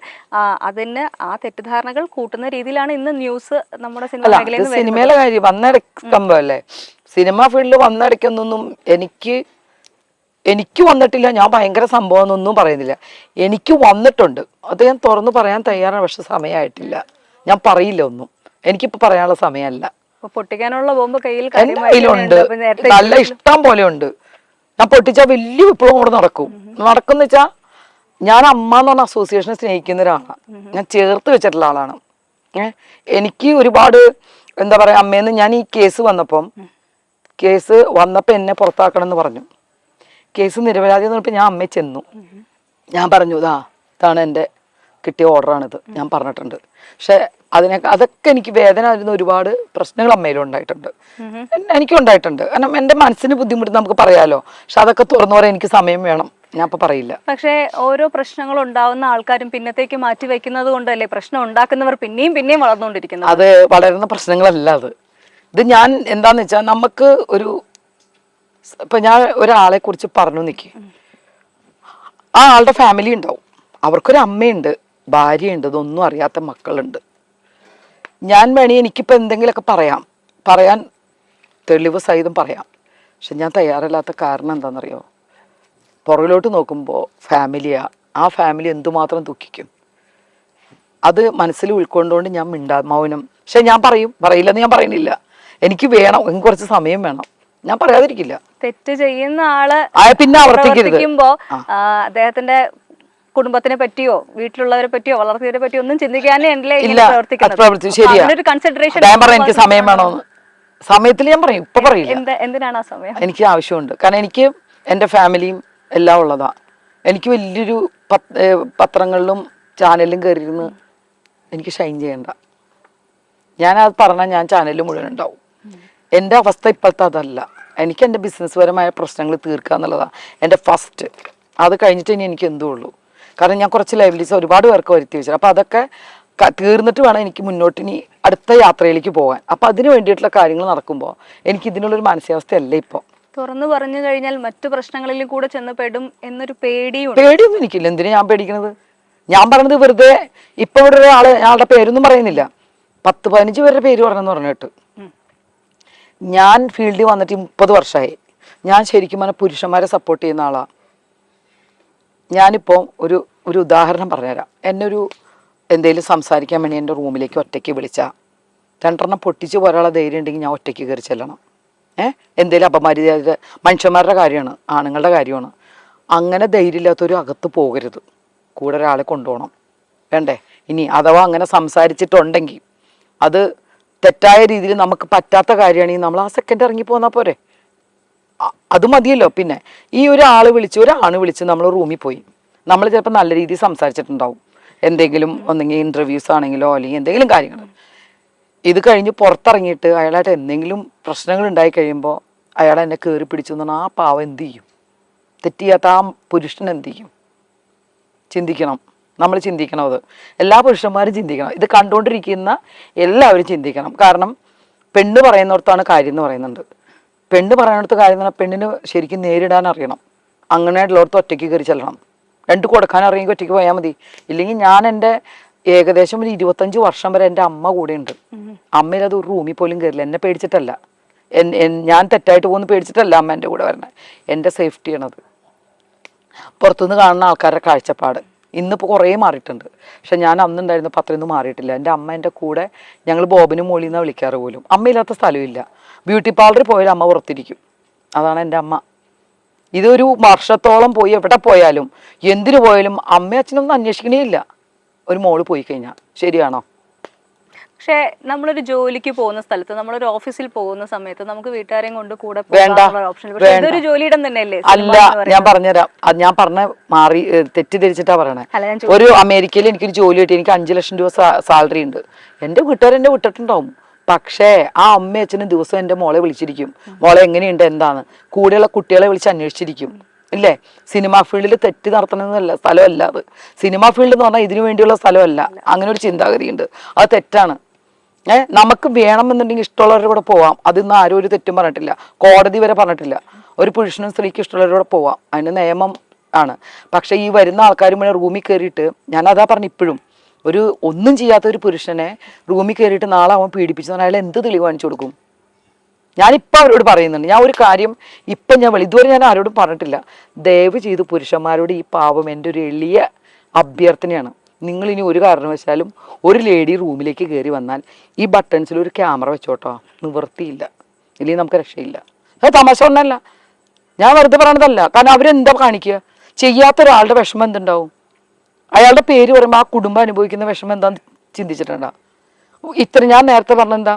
അതിന് ആ തെറ്റിദ്ധാരണകൾ കൂട്ടുന്ന രീതിയിലാണ് ഇന്ന് ന്യൂസ് നമ്മുടെ സിനിമ മേഖലയിൽ സിനിമയിലെ കാര്യം വന്നിടക്കുമ്പോഴല്ലേ, സിനിമ ഫീൽഡിൽ വന്നിടയ്ക്കൊന്നും എനിക്ക് വന്നിട്ടില്ല. ഞാൻ ഭയങ്കര സംഭവം എന്നൊന്നും പറയുന്നില്ല. എനിക്ക് വന്നിട്ടുണ്ട്, അത് ഞാൻ തുറന്നു പറയാൻ തയ്യാറാണ്. പക്ഷെ സമയമായിട്ടില്ല, ഞാൻ പറയില്ല ഒന്നും. എനിക്കിപ്പോ പറയാനുള്ള സമയമല്ല. പൊട്ടിക്കാനുള്ള ബോംബ് കയ്യിലുണ്ട്, നല്ല ഇഷ്ടം പോലെ ഉണ്ട്. ഞാൻ പൊട്ടിച്ചാൽ വലിയ വിപ്ലവം കൂടെ നടക്കുന്ന വെച്ചാ, ഞാൻ അമ്മ എന്ന് പറഞ്ഞ അസോസിയേഷനെ സ്നേഹിക്കുന്ന ഒരാളാണ്. ഞാൻ ചേർത്ത് വെച്ചിട്ടുള്ള ആളാണ്. എനിക്ക് ഒരുപാട് എന്താ പറയാ, അമ്മേന്ന് ഞാൻ ഈ കേസ് വന്നപ്പോ എന്നെ പുറത്താക്കണം എന്ന് പറഞ്ഞു. കേസ് നിരപരാധി എന്ന് പറഞ്ഞപ്പോൾ ഞാൻ അമ്മയെ ചെന്നു. ഞാൻ പറഞ്ഞു, ഇതാണ് എൻ്റെ കിട്ടിയ ഓർഡറാണിത്, ഞാൻ പറഞ്ഞിട്ടുണ്ട്. പക്ഷെ അതൊക്കെ എനിക്ക് വേദന വരുന്ന ഒരുപാട് പ്രശ്നങ്ങൾ അമ്മയിലും ഉണ്ടായിട്ടുണ്ട്, എനിക്കും ഉണ്ടായിട്ടുണ്ട്. കാരണം എൻ്റെ മനസ്സിന് ബുദ്ധിമുട്ട് നമുക്ക് പറയാലോ. പക്ഷെ അതൊക്കെ തുറന്നു പറയാൻ എനിക്ക് സമയം വേണം, ഞാൻ ഇപ്പൊ പറയില്ല. പക്ഷേ ഓരോ പ്രശ്നങ്ങൾ ഉണ്ടാവുന്ന ആൾക്കാരും പിന്നത്തേക്ക് മാറ്റി വെക്കുന്നത് കൊണ്ടല്ലേ പ്രശ്നം ഉണ്ടാക്കുന്നവർ പിന്നെയും വളർന്നുകൊണ്ടിരിക്കുന്നത്. അത് വളരുന്ന പ്രശ്നങ്ങളല്ല ഇത് ഞാൻ എന്താന്ന് വെച്ചാൽ, നമുക്ക് ഇപ്പൊ ഞാൻ ഒരാളെ കുറിച്ച് പറഞ്ഞു നിൽക്കി, ആ ആളുടെ ഫാമിലി ഉണ്ടാവും, അവർക്കൊരു അമ്മയുണ്ട്, ഭാര്യയുണ്ട്, ഇതൊന്നും അറിയാത്ത മക്കളുണ്ട്. ഞാൻ എനിക്കിപ്പോ എന്തെങ്കിലുമൊക്കെ പറയാൻ തെളിവ് സഹിതം പറയാം. പക്ഷെ ഞാൻ തയ്യാറല്ലാത്ത കാരണം എന്താണെന്നറിയോ, പുറകിലോട്ട് നോക്കുമ്പോൾ ഫാമിലിയാ, ആ ഫാമിലി എന്തുമാത്രം ദുഃഖിക്കും. അത് മനസ്സിൽ ഉൾക്കൊണ്ടുകൊണ്ട് ഞാൻ മൗനം. പക്ഷെ ഞാൻ പറയില്ലെന്ന് ഞാൻ പറയുന്നില്ല. എനിക്ക് കുറച്ച് സമയം വേണം, ഞാൻ പറയാതിരിക്കില്ല. തെറ്റ് ചെയ്യുന്ന ആള് പിന്നെ ആവർത്തിക്കുമ്പോ അദ്ദേഹത്തിന്റെ കുടുംബത്തിനെ പറ്റിയോ വീട്ടിലുള്ളവരെ പറ്റിയോ വളർത്തിയവരെ പറ്റിയോ ഒന്നും ചിന്തിക്കാനേ എനിക്ക് സമയം വേണോന്ന് സമയത്തിൽ ഞാൻ പറയും, ഇപ്പൊ പറയില്ല. എന്തിനാണ് ആ സമയം? എനിക്ക് ആവശ്യമുണ്ട്. കാരണം എനിക്ക് എന്റെ ഫാമിലിയും എല്ലാം ഉള്ളതാ. എനിക്ക് വലിയൊരു പത്രങ്ങളിലും ചാനലിലും കയറിയിരുന്ന് എനിക്ക് ഷൈൻ ചെയ്യണ്ട. ഞാനത് പറഞ്ഞാൽ ഞാൻ ചാനലിൽ മുഴുവൻ ഉണ്ടാവും. എൻ്റെ അവസ്ഥ ഇപ്പോഴത്തെ അതല്ല. എനിക്ക് എൻ്റെ ബിസിനസ് പരമായ പ്രശ്നങ്ങൾ തീർക്കുക എന്നുള്ളതാണ് എൻ്റെ ഫസ്റ്റ്. അത് കഴിഞ്ഞിട്ട് ഇനി എനിക്ക് എന്തോ ഉള്ളൂ. കാരണം ഞാൻ കുറച്ച് ലൈബിലിറ്റീസ് ഒരുപാട് പേർക്ക് വരുത്തി വെച്ചത്. അപ്പോൾ അതൊക്കെ തീർന്നിട്ട് വേണം എനിക്ക് മുന്നോട്ട് ഇനി അടുത്ത യാത്രയിലേക്ക് പോകാൻ. അപ്പം അതിന് വേണ്ടിയിട്ടുള്ള കാര്യങ്ങൾ നടക്കുമ്പോൾ എനിക്ക് ഇതിനുള്ളൊരു മാനസികാവസ്ഥയല്ല ഇപ്പോൾ. തുറന്നു പറഞ്ഞു കഴിഞ്ഞാൽ മറ്റു പ്രശ്നങ്ങളിൽ കൂടെ ചെന്ന് പെടും എന്നൊരു പേടിയൊന്നും എനിക്കില്ല. എന്തിനാ ഞാൻ പേടിക്കണത്? ഞാൻ പറഞ്ഞത് വെറുതെ ഇപ്പൊ ഇവിടെ ഒരാളുടെ പേരൊന്നും പറയുന്നില്ല, 10-15 പേരുടെ പേര് പറഞ്ഞെന്ന് പറഞ്ഞിട്ട്. ഞാൻ ഫീൽഡിൽ വന്നിട്ട് 30 വർഷമായി. ഞാൻ ശരിക്കും പറഞ്ഞാൽ പുരുഷന്മാരെ സപ്പോർട്ട് ചെയ്യുന്ന ആളാണ്. ഞാനിപ്പോൾ ഒരു ഉദാഹരണം പറഞ്ഞുതരാം. എന്നൊരു എന്തെങ്കിലും സംസാരിക്കാൻ വേണ്ടി എൻ്റെ റൂമിലേക്ക് ഒറ്റയ്ക്ക് വിളിച്ചാൽ 2 പൊട്ടിച്ച് പോരാളെ ധൈര്യം ഉണ്ടെങ്കിൽ ഞാൻ ഒറ്റയ്ക്ക് കയറി ചെല്ലണം. എന്തെങ്കിലും അപമര്യാദ, മനുഷ്യന്മാരുടെ കാര്യമാണ്, ആണുങ്ങളുടെ കാര്യമാണ്. അങ്ങനെ ധൈര്യമില്ലാത്തൊരു അകത്ത് പോകരുത്, കൂടെ ഒരാളെ കൊണ്ടുപോകണം. വേണ്ടേ? ഇനി അഥവാ അങ്ങനെ സംസാരിച്ചിട്ടുണ്ടെങ്കിൽ അത് തെറ്റായ രീതിയിൽ നമുക്ക് പറ്റാത്ത കാര്യമാണെങ്കിൽ നമ്മൾ ആ സെക്കൻഡ് ഇറങ്ങി പോന്നാൽ പോരെ, അത് മതിയല്ലോ. പിന്നെ ഈ ഒരാണ് വിളിച്ച് നമ്മൾ റൂമിൽ പോയി, നമ്മൾ ചിലപ്പോൾ നല്ല രീതിയിൽ സംസാരിച്ചിട്ടുണ്ടാവും, എന്തെങ്കിലും ഒന്നെങ്കിൽ ഇൻ്റർവ്യൂസ് ആണെങ്കിലോ അല്ലെങ്കിൽ എന്തെങ്കിലും കാര്യങ്ങൾ. ഇത് കഴിഞ്ഞ് പുറത്തിറങ്ങിയിട്ട് അയാളായിട്ട് എന്തെങ്കിലും പ്രശ്നങ്ങൾ ഉണ്ടായി കഴിയുമ്പോൾ അയാൾ എന്നെ കയറി പിടിച്ചു എന്ന് പറഞ്ഞാൽ ആ പാവം എന്ത് ചെയ്യും? തെറ്റ് ചെയ്യാത്ത ആ പുരുഷൻ എന്ത് ചെയ്യും? ചിന്തിക്കണം, നമ്മൾ ചിന്തിക്കണം. അത് എല്ലാ പുരുഷന്മാരും ചിന്തിക്കണം, ഇത് കണ്ടുകൊണ്ടിരിക്കുന്ന എല്ലാവരും ചിന്തിക്കണം. കാരണം പെണ്ണ് പറയുന്നിടത്താണ് കാര്യം എന്ന് പറയുന്നുണ്ട്. പെണ്ണ് പറയുന്നിടത്ത് കാര്യം എന്ന് പറഞ്ഞാൽ പെണ്ണിന് ശരിക്കും നേരിടാൻ അറിയണം. അങ്ങനെയുള്ളവർക്ക് ഒറ്റയ്ക്ക് കയറി ചെല്ലണം. 2 കൊടുക്കാൻ അറിയെങ്കിൽ ഒറ്റയ്ക്ക് പോയാൽ മതി. ഇല്ലെങ്കിൽ ഞാൻ എൻ്റെ ഏകദേശം ഒരു 25 വർഷം വരെ എൻ്റെ അമ്മ കൂടെ ഉണ്ട്. അമ്മയിലത് ഒരു റൂമിൽ പോലും കയറില്ല. എന്നെ പേടിച്ചിട്ടല്ല, ഞാൻ തെറ്റായിട്ട് പോകുന്ന പേടിച്ചിട്ടല്ല അമ്മ എൻ്റെ കൂടെ വരണേ. എൻ്റെ സേഫ്റ്റിയാണത്. പുറത്തുനിന്ന് കാണുന്ന ആൾക്കാരുടെ കാഴ്ചപ്പാട് ഇന്നിപ്പോൾ കുറേ മാറിയിട്ടുണ്ട്. പക്ഷെ ഞാൻ അന്നുണ്ടായിരുന്ന പത്രമൊന്നും മാറിയിട്ടില്ല. എൻ്റെ അമ്മ എൻ്റെ കൂടെ, ഞങ്ങൾ ബോബനും മോളിൽ നിന്നാണ് വിളിക്കാറ് പോലും. അമ്മയില്ലാത്ത സ്ഥലമില്ല. ബ്യൂട്ടി പാർലറിൽ പോയാലും അമ്മ പുറത്തിരിക്കും. അതാണ് എൻ്റെ അമ്മ. ഇതൊരു വർഷത്തോളം പോയി എവിടെ പോയാലും എന്തിനു പോയാലും അമ്മയും അച്ഛനൊന്നും അന്വേഷിക്കണേ ഇല്ല ഒരു മോള് പോയി കഴിഞ്ഞാൽ. ശരിയാണോ? പക്ഷെ നമ്മളൊരു ജോലിക്ക് പോകുന്ന സ്ഥലത്ത്, നമ്മളൊരു ഓഫീസിൽ പോകുന്ന സമയത്ത് നമുക്ക് വീട്ടുകാരെയും കൊണ്ട് കൂടെ വേണ്ട ജോലിയിടം തന്നെയല്ലേ? അല്ല, ഞാൻ പറഞ്ഞുതരാം. അത് ഞാൻ തെറ്റിദ്ധരിച്ചിട്ടാ പറയണേ. ഒരു അമേരിക്കയിൽ എനിക്കൊരു ജോലി കിട്ടി, എനിക്ക് 5 ലക്ഷം രൂപ സാലറി ഉണ്ട്. എൻ്റെ വീട്ടുകാർ എന്നെ വിട്ടിട്ടുണ്ടാവും. പക്ഷേ ആ അമ്മയും അച്ഛനും ദിവസം എൻ്റെ മോളെ വിളിച്ചിരിക്കും, മോളെ എങ്ങനെയുണ്ട്, എന്താണ്. കൂടെയുള്ള കുട്ടികളെ വിളിച്ച് അന്വേഷിച്ചിരിക്കും. ഇല്ലേ? സിനിമാ ഫീൽഡിൽ തെറ്റ് നടത്തണമെന്നല്ല സ്ഥലമല്ല അത്. സിനിമാ ഫീൽഡ് എന്ന് പറഞ്ഞാൽ ഇതിനു വേണ്ടിയുള്ള സ്ഥലമല്ല. അങ്ങനെ ഒരു ചിന്താഗതിയുണ്ട്, അത് തെറ്റാണ്. നമുക്ക് വേണമെന്നുണ്ടെങ്കിൽ ഇഷ്ടമുള്ളവരുടെ കൂടെ പോവാം, അതിന്ന് ആരും ഒരു തെറ്റും പറഞ്ഞിട്ടില്ല, കോടതി വരെ പറഞ്ഞിട്ടില്ല. ഒരു പുരുഷനും സ്ത്രീക്ക് ഇഷ്ടമുള്ളവരുടെ കൂടെ പോവാം, അതിന് നിയമം ആണ്. പക്ഷെ ഈ വരുന്ന ആൾക്കാർ മുഴുവൻ റൂമിൽ കയറിയിട്ട്, ഞാനതാ പറഞ്ഞു ഇപ്പോഴും, ഒരു ഒന്നും ചെയ്യാത്ത ഒരു പുരുഷനെ റൂമിൽ കയറിയിട്ട് നാളെ അവൻ പീഡിപ്പിച്ചു അയാൾ എന്ത് തെളിവ് കാണിച്ചു കൊടുക്കും? ഞാനിപ്പോൾ അവരോട് പറയുന്നുണ്ട്, ഞാൻ ഒരു കാര്യം ഇപ്പം ഇതുവരെ ഞാൻ ആരോടും പറഞ്ഞിട്ടില്ല, ദയവ് ചെയ്ത് പുരുഷന്മാരോട് ഈ പാവം എൻ്റെ ഒരു എളിയ അഭ്യർത്ഥനയാണ്, നിങ്ങൾ ഇനി ഒരു കാരണവശാലും ഒരു ലേഡി റൂമിലേക്ക് കയറി വന്നാൽ ഈ ബട്ടൺസിൽ ഒരു ക്യാമറ വെച്ചോട്ടോ, നിവൃത്തിയില്ല, ഇല്ലെങ്കിൽ നമുക്ക് രക്ഷയില്ല. അത് തമാശ കൊണ്ടല്ല, ഞാൻ വെറുതെ പറയണതല്ല. കാരണം അവരെന്താ കാണിക്കുക? ചെയ്യാത്ത ഒരാളുടെ വിഷമം എന്തുണ്ടാവും? അയാളുടെ പേര് പറയുമ്പോൾ ആ കുടുംബം അനുഭവിക്കുന്ന വിഷമം എന്താന്ന് ചിന്തിച്ചിട്ടുണ്ടോ? ഞാൻ നേരത്തെ പറഞ്ഞെന്താ,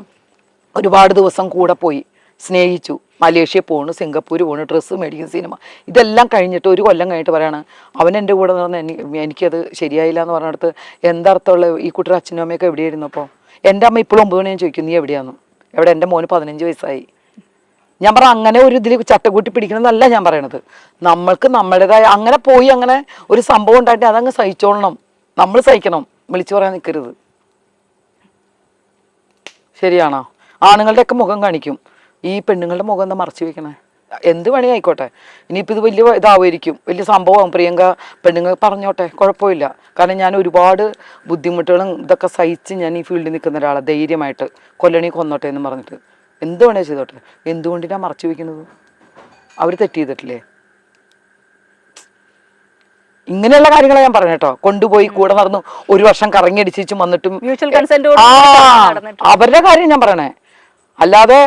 ഒരുപാട് ദിവസം കൂടെ പോയി സ്നേഹിച്ചു, മലേഷ്യ പോണു, സിംഗപ്പൂർ പോണു, ഡ്രസ്സ് മേടിക്കുന്ന, സിനിമ, ഇതെല്ലാം കഴിഞ്ഞിട്ട് ഒരു കൊല്ലം കഴിഞ്ഞിട്ട് പറയാണ് അവൻ എൻ്റെ കൂടെ നടന്ന് എനിക്കത് ശരിയായില്ല എന്ന് പറഞ്ഞിടത്ത് എന്തർത്ഥമുള്ള? ഈ കുട്ടിയുടെ അച്ഛനും അമ്മയൊക്കെ എവിടെയായിരുന്നു? അപ്പോൾ എൻ്റെ അമ്മ ഇപ്പോഴും 9 മണി ഞാൻ ചോദിക്കും, നീ എവിടെയാന്ന്? എവിടെ? എൻ്റെ മോന് 15 വയസ്സായി. ഞാൻ പറഞ്ഞ അങ്ങനെ ഒരു ഇതിൽ ചട്ടക്കൂട്ടി പിടിക്കണമെന്നല്ല ഞാൻ പറയണത്. നമ്മൾക്ക് നമ്മുടേതായ അങ്ങനെ പോയി അങ്ങനെ ഒരു സംഭവം ഉണ്ടായിട്ട് അതങ്ങ് സഹിച്ചോളണം, നമ്മൾ സഹിക്കണം, വിളിച്ചു പറയാൻ നിൽക്കരുത്. ശരിയാണോ? ആണുങ്ങളുടെ ഒക്കെ മുഖം കാണിക്കും, ഈ പെണ്ണുങ്ങളുടെ മുഖം എന്താ മറച്ചു വെക്കണേ? എന്ത് വേണേ ആയിക്കോട്ടെ, ഇനിയിപ്പോൾ ഇത് വലിയ ഇതാവുമായിരിക്കും, വലിയ സംഭവമാകും, പ്രിയങ്ക പെണ്ണുങ്ങൾ പറഞ്ഞോട്ടെ, കുഴപ്പമില്ല. കാരണം ഞാൻ ഒരുപാട് ബുദ്ധിമുട്ടുകളും ഇതൊക്കെ സഹിച്ച് ഞാൻ ഈ ഫീൽഡിൽ നിൽക്കുന്ന ഒരാളെ, ധൈര്യമായിട്ട് കൊല്ലണി കൊന്നോട്ടെ എന്ന് പറഞ്ഞിട്ട് എന്ത് വേണേ ചെയ്തോട്ടെ. എന്തുകൊണ്ടിനാണ് മറച്ചു വയ്ക്കുന്നത്? അവർ തെറ്റ് ചെയ്തിട്ടില്ലേ? ഇങ്ങനെയുള്ള കാര്യങ്ങളാണ് ഞാൻ പറഞ്ഞു കേട്ടോ. കൊണ്ടുപോയി കൂടെ നടന്നു 1 വർഷം കറങ്ങി അടിച്ചു വന്നിട്ടും അവരുടെ കാര്യം ഞാൻ പറയണേ. അല്ലാതെ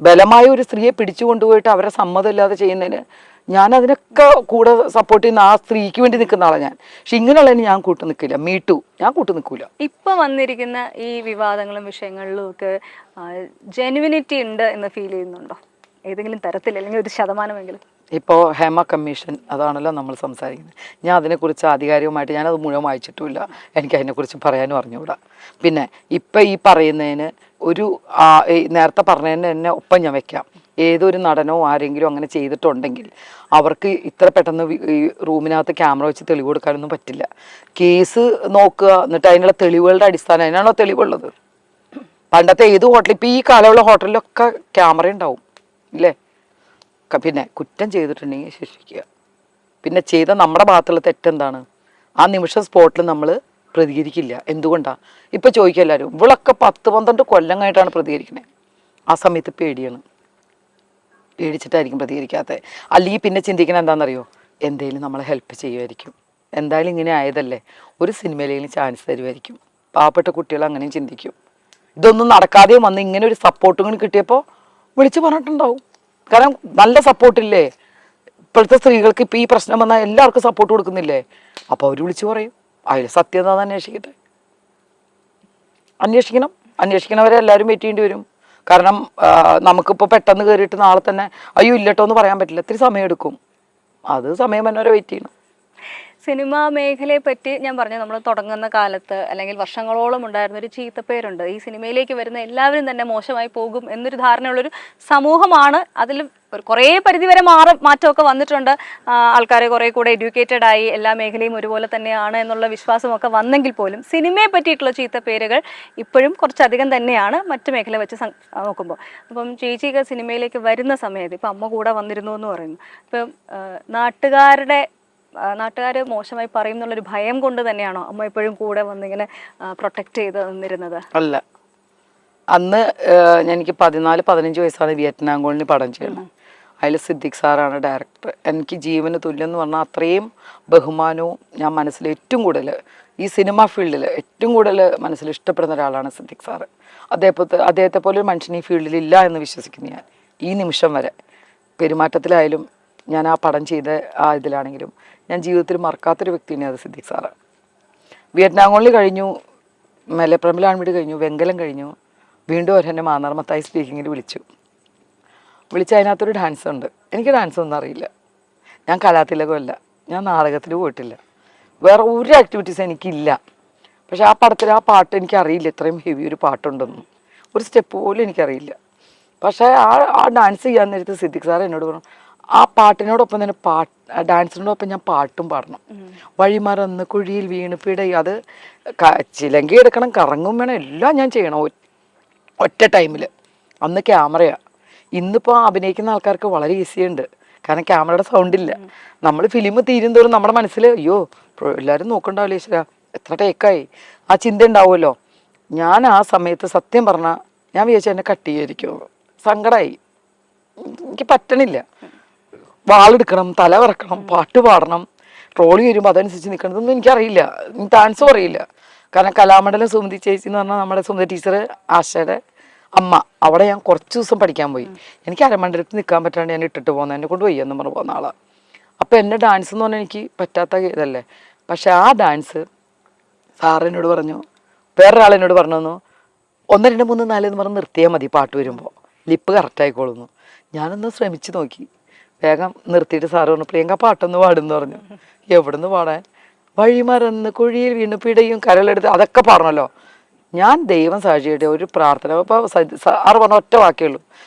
ബലമായ ഒരു സ്ത്രീയെ പിടിച്ചു കൊണ്ടുപോയിട്ട് അവരെ സമ്മതമില്ലാതെ ചെയ്യുന്നതിന് ഞാൻ അതിനൊക്കെ കൂടെ സപ്പോർട്ട് ചെയ്യുന്ന ആ സ്ത്രീക്ക് വേണ്ടി നിൽക്കുന്ന ആളാണ് ഞാൻ. പക്ഷെ ഇങ്ങനെയുള്ളതിന് ഞാൻ കൂട്ടു നിൽക്കില്ല, മീട്ടു ഞാൻ കൂട്ടു നിൽക്കൂല. ഇപ്പൊ വന്നിരിക്കുന്ന ഈ വിവാദങ്ങളും വിഷയങ്ങളിലും ഒക്കെ ജെനുവിനിറ്റി ഉണ്ട് എന്ന് ഫീൽ ചെയ്യുന്നുണ്ടോ ഏതെങ്കിലും തരത്തിൽ, അല്ലെങ്കിൽ ഒരു ശതമാനമെങ്കിലും? ഇപ്പോൾ ഹേമ കമ്മീഷൻ അതാണല്ലോ നമ്മൾ സംസാരിക്കുന്നത്. ഞാൻ അതിനെക്കുറിച്ച് ആധികാരികമായിട്ട് ഞാനത് മുഴുവൻ വായിച്ചിട്ടുമില്ല, എനിക്ക് അതിനെക്കുറിച്ച് പറയാനും അറിഞ്ഞുകൂടാ. പിന്നെ ഇപ്പം ഈ പറയുന്നതിന് ഒരു നേരത്തെ പറഞ്ഞതിന് തന്നെ ഒപ്പം ഞാൻ വെക്കാം, ഏതൊരു നടനോ ആരെങ്കിലും അങ്ങനെ ചെയ്തിട്ടുണ്ടെങ്കിൽ അവർക്ക് ഇത്ര പെട്ടെന്ന് ഈ റൂമിനകത്ത് ക്യാമറ വെച്ച് തെളിവ് കൊടുക്കാനൊന്നും പറ്റില്ല. കേസ് നോക്കുക, എന്നിട്ട് അതിനുള്ള തെളിവുകളുടെ അടിസ്ഥാനം, അതിനാണോ തെളിവുള്ളത്? പണ്ടത്തെ ഏത് ഹോട്ടലിൽ, ഇപ്പം ഈ കാലമുള്ള ഹോട്ടലിലൊക്കെ ക്യാമറ ഉണ്ടാവും ഇല്ലേ? പിന്നെ കുറ്റം ചെയ്തിട്ടുണ്ടെങ്കിൽ ശിക്ഷിക്കുക. പിന്നെ ചെയ്ത നമ്മുടെ ഭാഗത്തുള്ള തെറ്റെന്താണ്? ആ നിമിഷം സ്പോട്ടിൽ നമ്മൾ പ്രതികരിക്കില്ല. എന്തുകൊണ്ടാണ്? ഇപ്പം ചോദിക്കുക എല്ലാവരും, ഇവളൊക്കെ 10-12 കൊല്ലങ്ങളായിട്ടാണ് പ്രതികരിക്കണേ. ആ സമയത്ത് പേടിയാണ്, പേടിച്ചിട്ടായിരിക്കും പ്രതികരിക്കാത്തത്. അല്ലെങ്കിൽ പിന്നെ ചിന്തിക്കണത് എന്താണെന്നറിയോ? എന്തെങ്കിലും നമ്മളെ ഹെൽപ്പ് ചെയ്യുമായിരിക്കും, എന്തായാലും ഇങ്ങനെ ആയതല്ലേ, ഒരു സിനിമയിലെങ്കിലും ചാൻസ് തരുമായിരിക്കും. പാവപ്പെട്ട കുട്ടികൾ അങ്ങനെയും ചിന്തിക്കും. ഇതൊന്നും നടക്കാതെയും വന്ന് ഇങ്ങനെ ഒരു സപ്പോർട്ടും കിട്ടിയപ്പോൾ വിളിച്ച് പറഞ്ഞിട്ടുണ്ടാവും. കാരണം നല്ല സപ്പോർട്ടില്ലേ ഇപ്പോഴത്തെ സ്ത്രീകൾക്ക്? ഇപ്പം ഈ പ്രശ്നം വന്നാൽ എല്ലാവർക്കും സപ്പോർട്ട് കൊടുക്കുന്നില്ലേ? അപ്പോൾ അവർ വിളിച്ചു പറയും, അതിൽ സത്യം എന്താണെന്ന് അന്വേഷിക്കട്ടെ. അന്വേഷിക്കണവരെ എല്ലാവരും വെയിറ്റ് ചെയ്യേണ്ടി വരും. കാരണം നമുക്കിപ്പോൾ പെട്ടെന്ന് കയറിയിട്ട് നാളെ തന്നെ അയ്യോ ഇല്ലട്ടോ എന്ന് പറയാൻ പറ്റില്ല, ഇത്തിരി സമയം എടുക്കും. അത് സമയം തന്നെ വരെ വെയിറ്റ് ചെയ്യണം. സിനിമാ മേഖലയെ പറ്റി ഞാൻ പറഞ്ഞു, നമ്മൾ തുടങ്ങുന്ന കാലത്ത് അല്ലെങ്കിൽ വർഷങ്ങളോളം ഉണ്ടായിരുന്ന ഒരു ചീത്തപ്പേരുണ്ട്. ഈ സിനിമയിലേക്ക് വരുന്ന എല്ലാവരും തന്നെ മോശമായി പോകും എന്നൊരു ധാരണയുള്ളൊരു സമൂഹമാണ്. അതിൽ കുറേ പരിധിവരെ മാറ്റമൊക്കെ വന്നിട്ടുണ്ട്. ആൾക്കാർ കുറേ കൂടെ എഡ്യൂക്കേറ്റഡ് ആയി, എല്ലാ മേഖലയും ഒരുപോലെ തന്നെയാണ് എന്നുള്ള വിശ്വാസമൊക്കെ വന്നെങ്കിൽ പോലും സിനിമയെ പറ്റിയിട്ടുള്ള ചീത്തപ്പേരുകൾ ഇപ്പോഴും കുറച്ചധികം തന്നെയാണ് മറ്റു മേഖല വെച്ച് നോക്കുമ്പോൾ. അപ്പം ചേച്ചിയൊക്കെ സിനിമയിലേക്ക് വരുന്ന സമയത്ത് ഇപ്പം അമ്മ കൂടെ വന്നിരുന്നു എന്ന് പറയുന്നു. ഇപ്പം നാട്ടുകാർ മോശമായി പറയും എന്നുള്ളൊരു ഭയം കൊണ്ട് തന്നെയാണോ അമ്മ എപ്പോഴും കൂടെ വന്നിങ്ങനെ പ്രൊട്ടക്ട് ചെയ്ത് നിന്നിരുന്നത്? അല്ല, അന്ന് എനിക്ക് 14-15 വയസ്സാണ് വിയറ്റ്നാം കോളനി പടം ചെയ്യുന്നത്. അതിൽ സിദ്ദിഖ് സാറാണ് ഡയറക്ടർ. എനിക്ക് ജീവന് തുല്യം എന്ന് പറഞ്ഞാൽ അത്രയും ബഹുമാനവും ഞാൻ മനസ്സിൽ ഏറ്റവും കൂടുതൽ ഈ സിനിമ ഫീൽഡിൽ ഏറ്റവും കൂടുതൽ മനസ്സിൽ ഇഷ്ടപ്പെടുന്ന ഒരാളാണ് സിദ്ദിഖ് സാറ്. അദ്ദേഹത്തെ പോലെ ഒരു മനുഷ്യൻ ഈ ഫീൽഡിൽ ഇല്ല എന്ന് വിശ്വസിക്കുന്നു ഞാൻ ഈ നിമിഷം വരെ. പെരുമാറ്റത്തിലായാലും ഞാൻ ആ പടം ചെയ്ത ആ ഇതിലാണെങ്കിലും ഞാൻ ജീവിതത്തിൽ മറക്കാത്തൊരു വ്യക്തിയാണ് അത് സിദ്ദിഖ് സാറ്. വിയറ്റ്നാം കോളനി കഴിഞ്ഞു, മെല്ലപ്രമിലാൺവീട് കഴിഞ്ഞു, വെങ്കലം കഴിഞ്ഞു, വീണ്ടും അവരെന്നെ മാന്നാർമത്തായി സ്പീക്കിങ്ങിൽ വിളിച്ച് അതിനകത്തൊരു ഡാൻസ് ഉണ്ട്. എനിക്ക് ഡാൻസ് ഒന്നും അറിയില്ല, ഞാൻ കലാതിലകമല്ല, ഞാൻ നാടകത്തിൽ പോയിട്ടില്ല, വേറെ ഒരു ആക്ടിവിറ്റീസ് എനിക്കില്ല. പക്ഷെ ആ പടത്തിൽ ആ പാട്ട് എനിക്കറിയില്ല, ഇത്രയും ഹെവി ഒരു പാട്ടുണ്ടെന്നും ഒരു സ്റ്റെപ്പ് പോലും എനിക്കറിയില്ല. പക്ഷേ ആ ഡാൻസ് ചെയ്യാൻ നേരത്ത് സിദ്ദിഖ് സാർ എന്നോട് പറഞ്ഞു, ആ പാട്ടിനോടൊപ്പം തന്നെ ഡാൻസിനോടൊപ്പം ഞാൻ പാട്ടും പാടണം. വഴിമറന്ന് കുഴിയിൽ വീണ് പിടയും, അത് ചിലങ്കി എടുക്കണം, കറങ്ങും വേണം, എല്ലാം ഞാൻ ചെയ്യണം ഒറ്റ ടൈമിൽ. അന്ന് ക്യാമറയാണ്. ഇന്നിപ്പോൾ അഭിനയിക്കുന്ന ആൾക്കാർക്ക് വളരെ ഈസിയുണ്ട്, കാരണം ക്യാമറയുടെ സൗണ്ട് ഇല്ല. നമ്മൾ ഫിലിം തീരും തോറും നമ്മുടെ മനസ്സിൽ അയ്യോ എല്ലാവരും നോക്കണ്ടാവില്ല ഈശ്വര എത്ര ടേക്കായി, ആ ചിന്ത ഉണ്ടാവുമല്ലോ. ഞാൻ ആ സമയത്ത് സത്യം പറഞ്ഞാൽ ഞാൻ വിചാരിച്ചു എന്നെ കട്ട് ചെയ്യായിരിക്കും, സങ്കടമായി, എനിക്ക് പറ്റണില്ല. വാളെടുക്കണം, തല വറക്കണം, പാട്ട് പാടണം, ട്രോളി വരുമ്പോൾ അതനുസരിച്ച് നിൽക്കണം, ഇതൊന്നും എനിക്കറിയില്ല, ഡാൻസും അറിയില്ല. കാരണം കലാമണ്ഡലം സുമതി ചേച്ചി എന്ന് പറഞ്ഞാൽ നമ്മുടെ സുമതി ടീച്ചർ ആശയുടെ അമ്മ, അവിടെ ഞാൻ കുറച്ച് ദിവസം പഠിക്കാൻ പോയി. എനിക്ക് അരമണ്ഡലത്തിൽ നിൽക്കാൻ പറ്റാണ്ട് ഞാൻ ഇട്ടിട്ട് പോകുന്നത്, എന്നെ കൊണ്ട് വയ്യെന്ന് പറഞ്ഞ് പോകുന്ന ആളാണ്. അപ്പോൾ എൻ്റെ ഡാൻസ് എന്ന് പറഞ്ഞാൽ എനിക്ക് പറ്റാത്ത ഇതല്ലേ. പക്ഷെ ആ ഡാൻസ് സാറിനോട് പറഞ്ഞു, വേറൊരാളെന്നോട് പറഞ്ഞു തന്നു, 1 2 3 4 എന്ന് പറഞ്ഞ് നിർത്തിയാൽ മതി, പാട്ട് വരുമ്പോൾ ലിപ്പ് കറക്റ്റ് ആയിക്കോളുന്നു. ഞാനൊന്ന് ശ്രമിച്ചു നോക്കി, വേഗം നിർത്തിയിട്ട് സാറ് പറഞ്ഞു പ്രിയങ്ക പാട്ടൊന്ന് പാടുന്നു പറഞ്ഞു. എവിടുന്ന് പാടാൻ, വഴിമറന്ന് കുഴിയിൽ വീണ് പിടയും കരളെടുത്ത് അതൊക്കെ പാടണമല്ലോ. ഞാൻ ദൈവം സാക്ഷിയായിട്ട് ഒരു പ്രാർത്ഥന, അപ്പോൾ സാറ് പറഞ്ഞ ഒറ്റ വാക്കേ ഉള്ളൂ,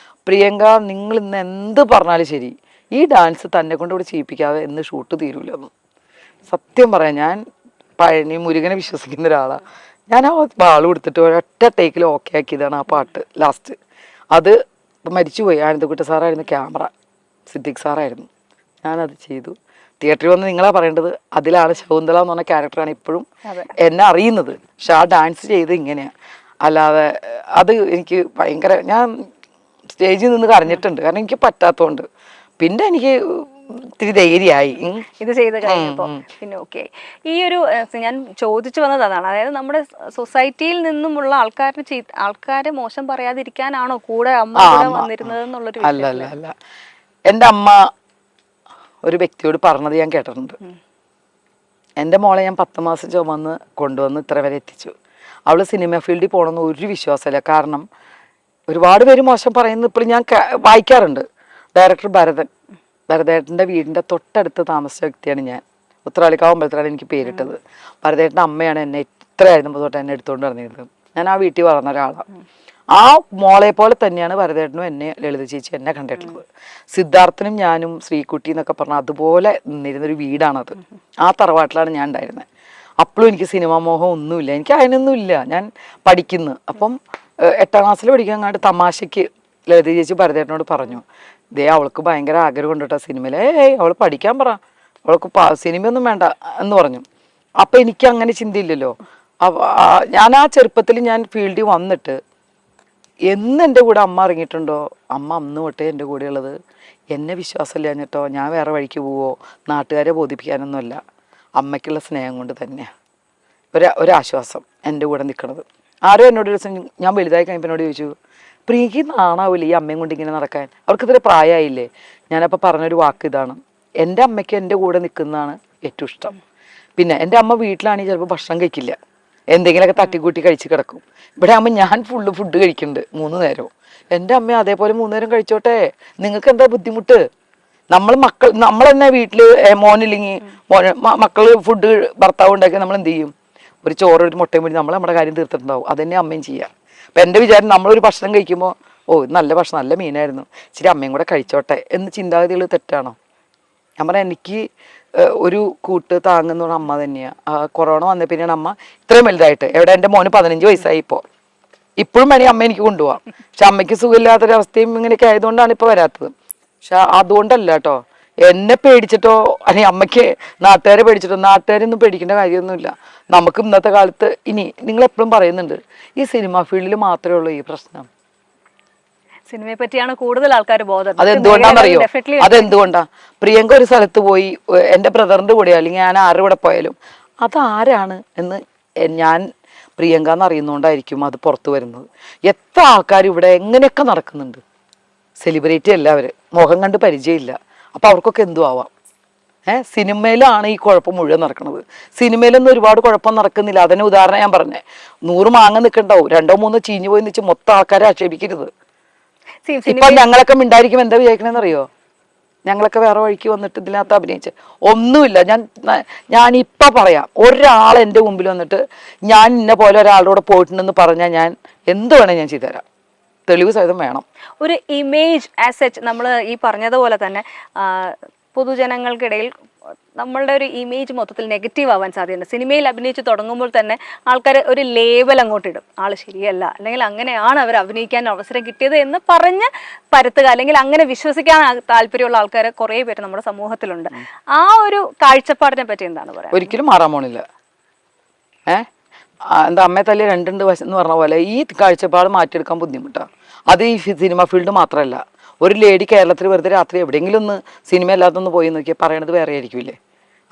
പ്രിയങ്ക നിങ്ങൾ ഇന്ന് എന്ത് പറഞ്ഞാലും ശരി ഈ ഡാൻസ് തന്നെ കൊണ്ട് ഇവിടെ ചെയ്യിപ്പിക്കാതെ ഇന്ന് ഷൂട്ട് തീരൂലെന്ന്. സത്യം പറയാം, ഞാൻ പഴനി മുരുകനെ വിശ്വസിക്കുന്ന ഒരാളാണ്. ഞാൻ ആ വാള് കൊടുത്തിട്ട് ഒരൊറ്റ ടേക്കിൽ ഓക്കെ ആക്കിയതാണ് ആ പാട്ട് ലാസ്റ്റ്. അത് മരിച്ചുപോയി, ആനന്ദക്കുട്ടി സാറായിരുന്നു ക്യാമറ, സിദ്ദിഖ് സാറായിരുന്നു. ഞാനത് ചെയ്തു. തിയേറ്ററിൽ വന്ന് നിങ്ങളാ പറയേണ്ടത്, അതിലാണ് ശകുന്തള എന്ന് പറഞ്ഞ ക്യാരക്ടറാണ് ഇപ്പോഴും എന്നെ അറിയുന്നത്. പക്ഷെ ആ ഡാൻസ് ചെയ്ത് ഇങ്ങനെയാണ്, അല്ലാതെ അത് എനിക്ക് ഭയങ്കര, ഞാൻ സ്റ്റേജിൽ നിന്ന് കരഞ്ഞിട്ടുണ്ട്, കാരണം എനിക്ക് പറ്റാത്തതുകൊണ്ട്. പിന്നെ എനിക്ക് ഇത്തിരി ധൈര്യമായി ഇത് ചെയ്ത് കഴിഞ്ഞപ്പോ. പിന്നെ ഓക്കെ, ഈ ഒരു ഞാൻ ചോദിച്ചു വന്നത് അതാണ്, അതായത് നമ്മുടെ സൊസൈറ്റിയിൽ നിന്നുമുള്ള ആൾക്കാരെ മോശം പറയാതിരിക്കാനാണോ കൂടെ അമ്മ കൂടെ വന്നിരുന്നത് എന്നുള്ളൊരു? അല്ല, എൻ്റെ അമ്മ ഒരു വ്യക്തിയോട് പറഞ്ഞത് ഞാൻ കേട്ടിട്ടുണ്ട്. എൻ്റെ മോളെ ഞാൻ 10 മാസം ചുമന്ന് കൊണ്ടുവന്ന് ഇത്ര വരെ എത്തിച്ചു. അവൾ സിനിമ ഫീൽഡിൽ പോകണമെന്ന് ഒരു വിശ്വാസമില്ല. കാരണം ഒരുപാട് പേര് മോശം പറയുന്നത് ഇപ്പോൾ ഞാൻ വായിക്കാറുണ്ട്. ഡയറക്ടർ ഭരതേട്ടൻ്റെ വീടിൻ്റെ തൊട്ടടുത്ത് താമസിച്ച വ്യക്തിയാണ് ഞാൻ. ഉത്രാളിക്കാവ് അമ്പലത്തിലാണ് എനിക്ക് പേരിട്ടത്. ഭരതേട്ടൻ്റെ അമ്മയാണ് എന്നെ ഇത്രയായിരുന്നപ്പോൾ തൊട്ട് എന്നെ എടുത്തുകൊണ്ട് പറഞ്ഞിരുന്നത്. ഞാൻ ആ വീട്ടിൽ വളർന്ന ഒരാളാണ്. ആ മോളെ പോലെ തന്നെയാണ് ഭരതേട്ടനും എന്നെ, ലളിത ചേച്ചി എന്നെ കണ്ടിട്ടുള്ളത്. സിദ്ധാർത്ഥനും ഞാനും ശ്രീകുട്ടി എന്നൊക്കെ പറഞ്ഞാൽ അതുപോലെ നിന്നിരുന്നൊരു വീടാണത്. ആ തറവാട്ടിലാണ് ഞാൻ ഉണ്ടായിരുന്നത്. അപ്പോഴും എനിക്ക് സിനിമാ മോഹം ഒന്നുമില്ല, എനിക്ക് അതിനൊന്നുമില്ല. ഞാൻ പഠിക്കുന്നു. അപ്പം 8ാം ക്ലാസ്സിൽ പഠിക്കാൻ കണ്ട് തമാശയ്ക്ക് ലളിത ചേച്ചി ഭരതേട്ടനോട് പറഞ്ഞു, ദേ അവൾക്ക് ഭയങ്കര ആഗ്രഹം ഉണ്ട് കേട്ടോ സിനിമയിൽ, അവൾ പഠിക്കാൻ പറ, അവൾക്ക് സിനിമയൊന്നും വേണ്ട എന്ന് പറഞ്ഞു. അപ്പം എനിക്ക് അങ്ങനെ ചിന്തയില്ലല്ലോ. ഞാൻ ആ ചെറുപ്പത്തിൽ ഞാൻ ഫീൽഡിൽ വന്നിട്ട് എന്ന് എൻ്റെ കൂടെ അമ്മ ഇറങ്ങിയിട്ടുണ്ടോ, അമ്മ അന്ന് തൊട്ടേ എൻ്റെ കൂടെ ഉള്ളത്. എന്നെ വിശ്വാസമില്ല എന്നിട്ടോ ഞാൻ വേറെ വഴിക്ക് പോവോ നാട്ടുകാരെ ബോധിപ്പിക്കാനൊന്നുമല്ല, അമ്മയ്ക്കുള്ള സ്നേഹം കൊണ്ട് തന്നെയാണ് ഒരാശ്വാസം എൻ്റെ കൂടെ നിൽക്കണത്. ആരോ എന്നോട് ഒരു ദിവസം, ഞാൻ വലുതായി കഴിയുമ്പോൾ എന്നോട് ചോദിച്ചു, പ്രിയക്ക് നാണാവില്ല ഈ അമ്മയും കൊണ്ട് ഇങ്ങനെ നടക്കാൻ, അവർക്ക് ഇത്ര പ്രായമായില്ലേ? ഞാനപ്പോൾ പറഞ്ഞൊരു വാക്ക് ഇതാണ്, എൻ്റെ അമ്മയ്ക്ക് എൻ്റെ കൂടെ നിൽക്കുന്നതാണ് ഏറ്റവും ഇഷ്ടം. പിന്നെ എൻ്റെ അമ്മ വീട്ടിലാണെങ്കിൽ ചിലപ്പോൾ ഭക്ഷണം കഴിക്കില്ല, എന്തെങ്കിലുമൊക്കെ തട്ടിക്കൂട്ടി കഴിച്ച് കിടക്കും. ഇവിടെ ആകുമ്പോൾ ഞാൻ ഫുഡ് കഴിക്കുന്നുണ്ട് 3 നേരവും. എൻ്റെ അമ്മ അതേപോലെ 3 നേരം കഴിച്ചോട്ടെ, നിങ്ങൾക്ക് എന്താ ബുദ്ധിമുട്ട്? നമ്മൾ തന്നെ വീട്ടിൽ മോനില്ലെങ്കിൽ മക്കൾ ഫുഡ് ഭർത്താവ് ഉണ്ടാക്കി നമ്മൾ എന്ത് ചെയ്യും? ഒരു ചോറ് ഒരു മുട്ടയും വേണ്ടി നമ്മുടെ കാര്യം തീർത്തിട്ടുണ്ടാവും. അതന്നെ അമ്മയും ചെയ്യാം. അപ്പം എൻ്റെ വിചാരം, നമ്മളൊരു ഭക്ഷണം കഴിക്കുമ്പോൾ നല്ല ഭക്ഷണം, നല്ല മീനായിരുന്നു, ഇച്ചിരി അമ്മയും കൂടെ കഴിച്ചോട്ടെ എന്ന് ചിന്താഗതികൾ തെറ്റാണോ? ഞാൻ പറഞ്ഞാൽ എനിക്ക് ഒരു കൂട്ട് താങ്ങുന്ന അമ്മ തന്നെയാണ്. കൊറോണ വന്ന പിന്നെയാണ് അമ്മ ഇത്രയും വലുതായിട്ട്. എവിടെ എൻ്റെ മോന് 15 വയസ്സായി ഇപ്പോഴും വേണമെങ്കിൽ അമ്മ എനിക്ക് കൊണ്ടുപോകാം. പക്ഷെ അമ്മയ്ക്ക് സുഖമില്ലാത്തൊരവസ്ഥയും ഇങ്ങനെയൊക്കെ ആയതുകൊണ്ടാണ് ഇപ്പോൾ വരാത്തത്. പക്ഷെ അതുകൊണ്ടല്ല കേട്ടോ, എന്നെ പേടിച്ചിട്ടോ അല്ലെങ്കിൽ അമ്മയ്ക്ക് നാട്ടുകാരെ പേടിച്ചിട്ടോ, നാട്ടുകാരൊന്നും പേടിക്കേണ്ട കാര്യമൊന്നുമില്ല. നമുക്ക് ഇന്നത്തെ കാലത്ത്, ഇനി നിങ്ങൾ എപ്പോഴും പറയുന്നുണ്ട് ഈ സിനിമാ ഫീൽഡിൽ മാത്രമേ ഉള്ളൂ ഈ പ്രശ്നം. സിനിമയെ പറ്റിയാണ് കൂടുതൽ ആൾക്കാർ ബോധം. അതെന്തുകൊണ്ടാണെന്നറിയോ? അതെന്തുകൊണ്ടാ? പ്രിയങ്ക ഒരു സ്ഥലത്ത് പോയി എൻ്റെ ബ്രദറിൻ്റെ കൂടെയോ അല്ലെങ്കിൽ ഞാൻ ആരുടെ കൂടെ പോയാലും അതാരാണ് എന്ന് ഞാൻ പ്രിയങ്ക എന്നറിയുന്നതുകൊണ്ടായിരിക്കും അത് പുറത്തു വരുന്നത്. എത്ര ആൾക്കാർ ഇവിടെ എങ്ങനെയൊക്കെ നടക്കുന്നുണ്ട്, സെലിബ്രിറ്റി എല്ലാവരും മുഖം കണ്ട് പരിചയമില്ല. അപ്പോൾ അവർക്കൊക്കെ എന്തു ആവാം. സിനിമയിലാണ് ഈ കുഴപ്പം മുഴുവൻ നടക്കുന്നത്. സിനിമയിലൊന്നും ഒരുപാട് കുഴപ്പം നടക്കുന്നില്ല. അതിന് ഉദാഹരണം ഞാൻ പറഞ്ഞേ, 100 മാങ്ങ നിൽക്കണ്ടാവും, 2 3 ചീഞ്ഞു പോയി നിച്ച് മൊത്തം ആൾക്കാരെ ആക്ഷേപിക്കരുത്. ഇപ്പൊ ഞങ്ങളൊക്കെ മിണ്ടായിരിക്കും എന്താ വിചാരിക്കണെന്നറിയോ? ഞങ്ങളൊക്കെ വേറെ വഴിക്ക് വന്നിട്ട് ഇതിനകത്ത് അഭിനയിച്ച് ഒന്നുമില്ല. ഞാനിപ്പോൾ പറയാം, ഒരാൾ എൻ്റെ മുമ്പിൽ വന്നിട്ട് ഞാൻ ഇന്ന പോലെ ഒരാളുടെ കൂടെ പോയിട്ടുണ്ടെന്ന് പറഞ്ഞാൽ ഞാൻ എന്ത് വേണേൽ ഞാൻ ചെയ്തുതരാം. തെളിവ് സഹിതം വേണം. ഒരു ഇമേജ് ആസ് സച്ച് നമ്മൾ ഈ പറഞ്ഞതുപോലെ തന്നെ പൊതുജനങ്ങൾക്കിടയിൽ നമ്മളുടെ ഒരു ഇമേജ് മൊത്തത്തിൽ നെഗറ്റീവ് ആവാൻ സാധ്യതയുണ്ട്. സിനിമയിൽ അഭിനയിച്ച് തുടങ്ങുമ്പോൾ തന്നെ ആൾക്കാർ ഒരു ലേബൽ അങ്ങോട്ട് ഇടും, ആൾ ശരിയല്ല, അല്ലെങ്കിൽ അങ്ങനെയാണ് അവർ അഭിനയിക്കാൻ അവസരം കിട്ടിയത് എന്ന് പറഞ്ഞ് പരത്തുക, അല്ലെങ്കിൽ അങ്ങനെ വിശ്വസിക്കാൻ താല്പര്യമുള്ള ആൾക്കാർ കുറേ പേര് നമ്മുടെ സമൂഹത്തിലുണ്ട്. ആ ഒരു കാഴ്ചപ്പാടിനെ പറ്റി എന്താണ് പറയുക? ഒരിക്കലും മാറാൻ പോണില്ല. എന്താ അമ്മയെ തല്ലി രണ്ടുണ്ട് വശം എന്ന് പറഞ്ഞ പോലെ ഈ കാഴ്ചപ്പാട് മാറ്റിയെടുക്കാൻ ബുദ്ധിമുട്ടാണ്. അത് ഈ സിനിമ ഫീൽഡ് മാത്രമല്ല. ഒരു ലേഡി കേരളത്തിൽ വെറുതെ രാത്രി എവിടെയെങ്കിലും ഒന്ന് സിനിമ അല്ലാത്തൊന്ന് പോയി നോക്കിയാൽ പറയണത് വേറെ ആയിരിക്കില്ലേ.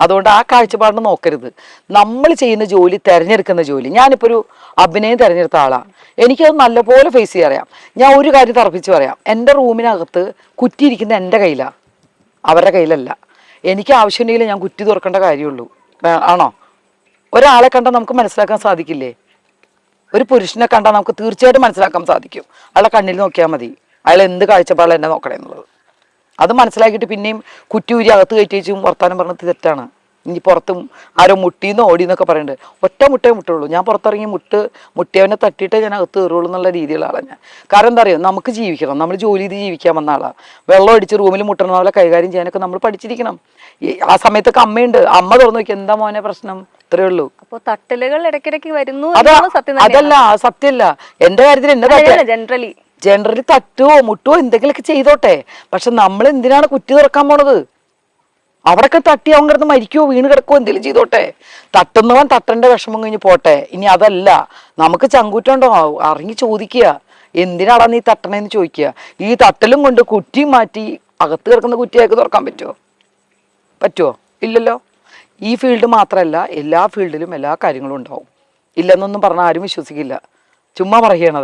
അതുകൊണ്ട് ആ കാഴ്ചപ്പാടിന് നോക്കരുത്. നമ്മൾ ചെയ്യുന്ന ജോലി, തിരഞ്ഞെടുക്കുന്ന ജോലി, ഞാനിപ്പോൾ ഒരു അഭിനയം തിരഞ്ഞെടുത്ത ആളാണ്, എനിക്കത് നല്ലപോലെ ഫേസ് ചെയ്യാൻ അറിയാം. ഞാൻ ഒരു കാര്യം തറപ്പിച്ച് പറയാം, എൻ്റെ റൂമിനകത്ത് കുറ്റിയിരിക്കുന്ന എൻ്റെ കയ്യിലാണ്, അവരുടെ കയ്യിലല്ല. എനിക്ക് ആവശ്യമുണ്ടെങ്കിൽ ഞാൻ കുറ്റി തുറക്കേണ്ട കാര്യമുള്ളൂ. ആണോ? ഒരാളെ കണ്ടാൽ നമുക്ക് മനസ്സിലാക്കാൻ സാധിക്കില്ലേ? ഒരു പുരുഷനെ കണ്ടാൽ നമുക്ക് തീർച്ചയായിട്ടും മനസ്സിലാക്കാൻ സാധിക്കും. അയാളെ കണ്ണിൽ നോക്കിയാൽ മതി അയാൾ എന്ത് കാഴ്ചപ്പാടിൽ എന്നെ നോക്കണേ എന്നുള്ളത്. അത് മനസ്സിലാക്കിയിട്ട് പിന്നെയും കുറ്റിയൂരി അകത്ത് കയറ്റി വെച്ചും വർത്താനം പറഞ്ഞത് തെറ്റാണ്. ഇനി പുറത്തും ആരോ മുട്ടിന്ന് ഓടിയെന്നൊക്കെ പറയുന്നുണ്ട്. ഒറ്റ മുട്ടേ മുട്ടുള്ളൂ. ഞാൻ പുറത്തിറങ്ങി മുട്ടിയവനെ തട്ടിയിട്ടേ ഞാൻ അകത്ത് കയറുള്ളൂ എന്നുള്ള രീതിയിലുള്ള ആളാണ് ഞാൻ. കാരണം എന്താ അറിയോ, നമുക്ക് ജീവിക്കണം, നമ്മൾ ജോലി ചെയ്ത് ജീവിക്കാൻ വന്ന ആളാണ്. വെള്ളം അടിച്ച് റൂമിൽ മുട്ടണ പോലെ കൈകാര്യം ചെയ്യാനൊക്കെ നമ്മൾ പഠിച്ചിരിക്കണം. ആ സമയത്തൊക്കെ അമ്മയുണ്ട്, അമ്മ തുറന്നു നോക്കി എന്താ മോനെ പ്രശ്നം, ഇത്രയേ ഉള്ളൂ. അപ്പോൾ തട്ടലുകൾ ഇടയ്ക്കിടയ്ക്ക് വരുന്നു. അതല്ല, സത്യമല്ല. എന്റെ കാര്യത്തിൽ എന്നെ ജനറലി തട്ടുവോ മുട്ടുവോ എന്തെങ്കിലുമൊക്കെ ചെയ്തോട്ടെ, പക്ഷെ നമ്മൾ എന്തിനാണ് കുറ്റി തുറക്കാൻ പോണത്? അവിടെയൊക്കെ തട്ടി അവൻ കിടന്ന് മരിക്കുവോ വീണ് കിടക്കുവോ എന്തെങ്കിലും ചെയ്തോട്ടെ. തട്ടുന്നവൻ തട്ടന്റെ വിഷമം കഴിഞ്ഞ് പോട്ടെ. ഇനി അതല്ല, നമുക്ക് ചങ്കൂറ്റുണ്ടോ അറിഞ്ഞ് ചോദിക്കുക, എന്തിനാടാ നീ തട്ടണേന്ന് ചോദിക്കുക. ഈ തട്ടലും കൊണ്ട് കുറ്റി മാറ്റി അകത്ത് കിടക്കുന്ന കുറ്റിയൊക്കെ തുറക്കാൻ പറ്റുമോ? ഇല്ലല്ലോ. ഈ ഫീൽഡ് മാത്രമല്ല, എല്ലാ ഫീൽഡിലും എല്ലാ കാര്യങ്ങളും ഉണ്ടാവും. ഇല്ലെന്നൊന്നും പറഞ്ഞാൽ ആരും വിശ്വസിക്കില്ല. ചുമ്മാ പറയുകയാണ്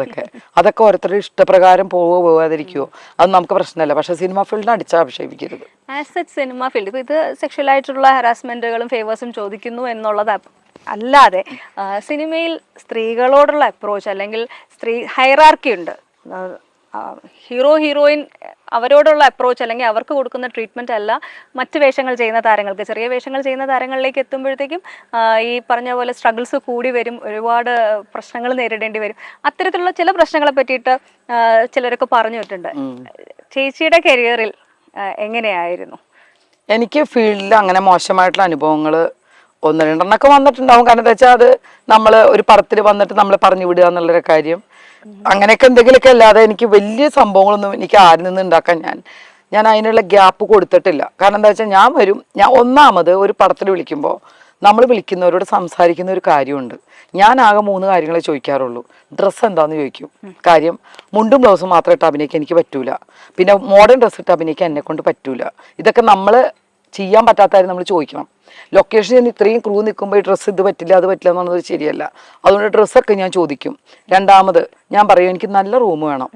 അതൊക്കെ ഓരോരുത്തരുടെ ഇഷ്ടപ്രകാരം പോകാതിരിക്കുവോ അത് നമുക്ക് പ്രശ്നമല്ല. പക്ഷെ സിനിമ ഫീൽഡിനെ അടിച്ചാഭിഷേപിക്കരുത്. ആസ് സച്ച് സിനിമ ഫീൽഡ് ഇപ്പോൾ ഇത് സെക്ഷലായിട്ടുള്ള ഹറാസ്മെന്റുകളും ഫേവേഴ്സും ചോദിക്കുന്നു എന്നുള്ളത് അല്ലാതെ സിനിമയിൽ സ്ത്രീകളോടുള്ള അപ്രോച്ച് അല്ലെങ്കിൽ ഹൈറാർക്കി ഉണ്ട്. ഹീറോ ഹീറോയിൻ അവരോടുള്ള അപ്രോച്ച് അല്ലെങ്കിൽ അവർക്ക് കൊടുക്കുന്ന ട്രീറ്റ്മെൻറ്റ് അല്ല മറ്റ് വേഷങ്ങൾ ചെയ്യുന്ന താരങ്ങൾക്ക്. ചെറിയ വേഷങ്ങൾ ചെയ്യുന്ന താരങ്ങളിലേക്ക് എത്തുമ്പോഴത്തേക്കും ഈ പറഞ്ഞ പോലെ സ്ട്രഗിൾസ് കൂടി വരും, ഒരുപാട് പ്രശ്നങ്ങൾ നേരിടേണ്ടി വരും. അത്തരത്തിലുള്ള ചില പ്രശ്നങ്ങളെ പറ്റിയിട്ട് ചിലരൊക്കെ പറഞ്ഞു വിട്ടിട്ടുണ്ട്. ചേച്ചിയുടെ കരിയറിൽ എങ്ങനെയായിരുന്നു? എനിക്ക് ഫീൽഡിൽ അങ്ങനെ മോശമായിട്ടുള്ള അനുഭവങ്ങൾ ഒന്ന് രണ്ടെണ്ണമൊക്കെ വന്നിട്ടുണ്ടാവും. കാരണം എന്താ വെച്ചാൽ അത് നമ്മൾ ഒരു പടത്തിൽ വന്നിട്ട് നമ്മൾ പറഞ്ഞു വിടുക എന്നുള്ളൊരു കാര്യം, അങ്ങനെയൊക്കെ എന്തെങ്കിലുമൊക്കെ അല്ലാതെ എനിക്ക് വലിയ സംഭവങ്ങളൊന്നും എനിക്ക് ആരിൽ നിന്ന് ഉണ്ടാക്കാൻ ഞാൻ അതിനുള്ള ഗ്യാപ്പ് കൊടുത്തിട്ടില്ല. കാരണം എന്താ വെച്ചാൽ ഞാൻ ഒന്നാമത് ഒരു പടത്തിൽ വിളിക്കുമ്പോൾ നമ്മൾ വിളിക്കുന്നവരോട് സംസാരിക്കുന്ന ഒരു കാര്യമുണ്ട്. ഞാൻ ആകെ 3 കാര്യങ്ങളെ ചോദിക്കാറുള്ളൂ. ഡ്രസ്സ് എന്താണെന്ന് ചോദിക്കും. കാര്യം മുണ്ടും ബ്ലൗസും മാത്രം ഇട്ട് അഭിനയിക്കാൻ എനിക്ക് പറ്റൂല. പിന്നെ മോഡേൺ ഡ്രസ്സ് ഇട്ട് അഭിനയിക്കാൻ എന്നെ കൊണ്ട് പറ്റൂല. ഇതൊക്കെ നമ്മൾ ചെയ്യാൻ പറ്റാത്തവരെ നമ്മൾ ചോദിക്കണം. ലൊക്കേഷനിൽ ഇത്രയും ക്രൂ നിൽക്കുമ്പോൾ ഈ ഡ്രസ്സ് ഇത് പറ്റില്ല അത് പറ്റില്ല എന്നുള്ളത് ശരിയല്ല. അതുകൊണ്ട് ഡ്രസ്സൊക്കെ ഞാൻ ചോദിക്കും. രണ്ടാമത് ഞാൻ പറയും എനിക്ക് നല്ല റൂം വേണം.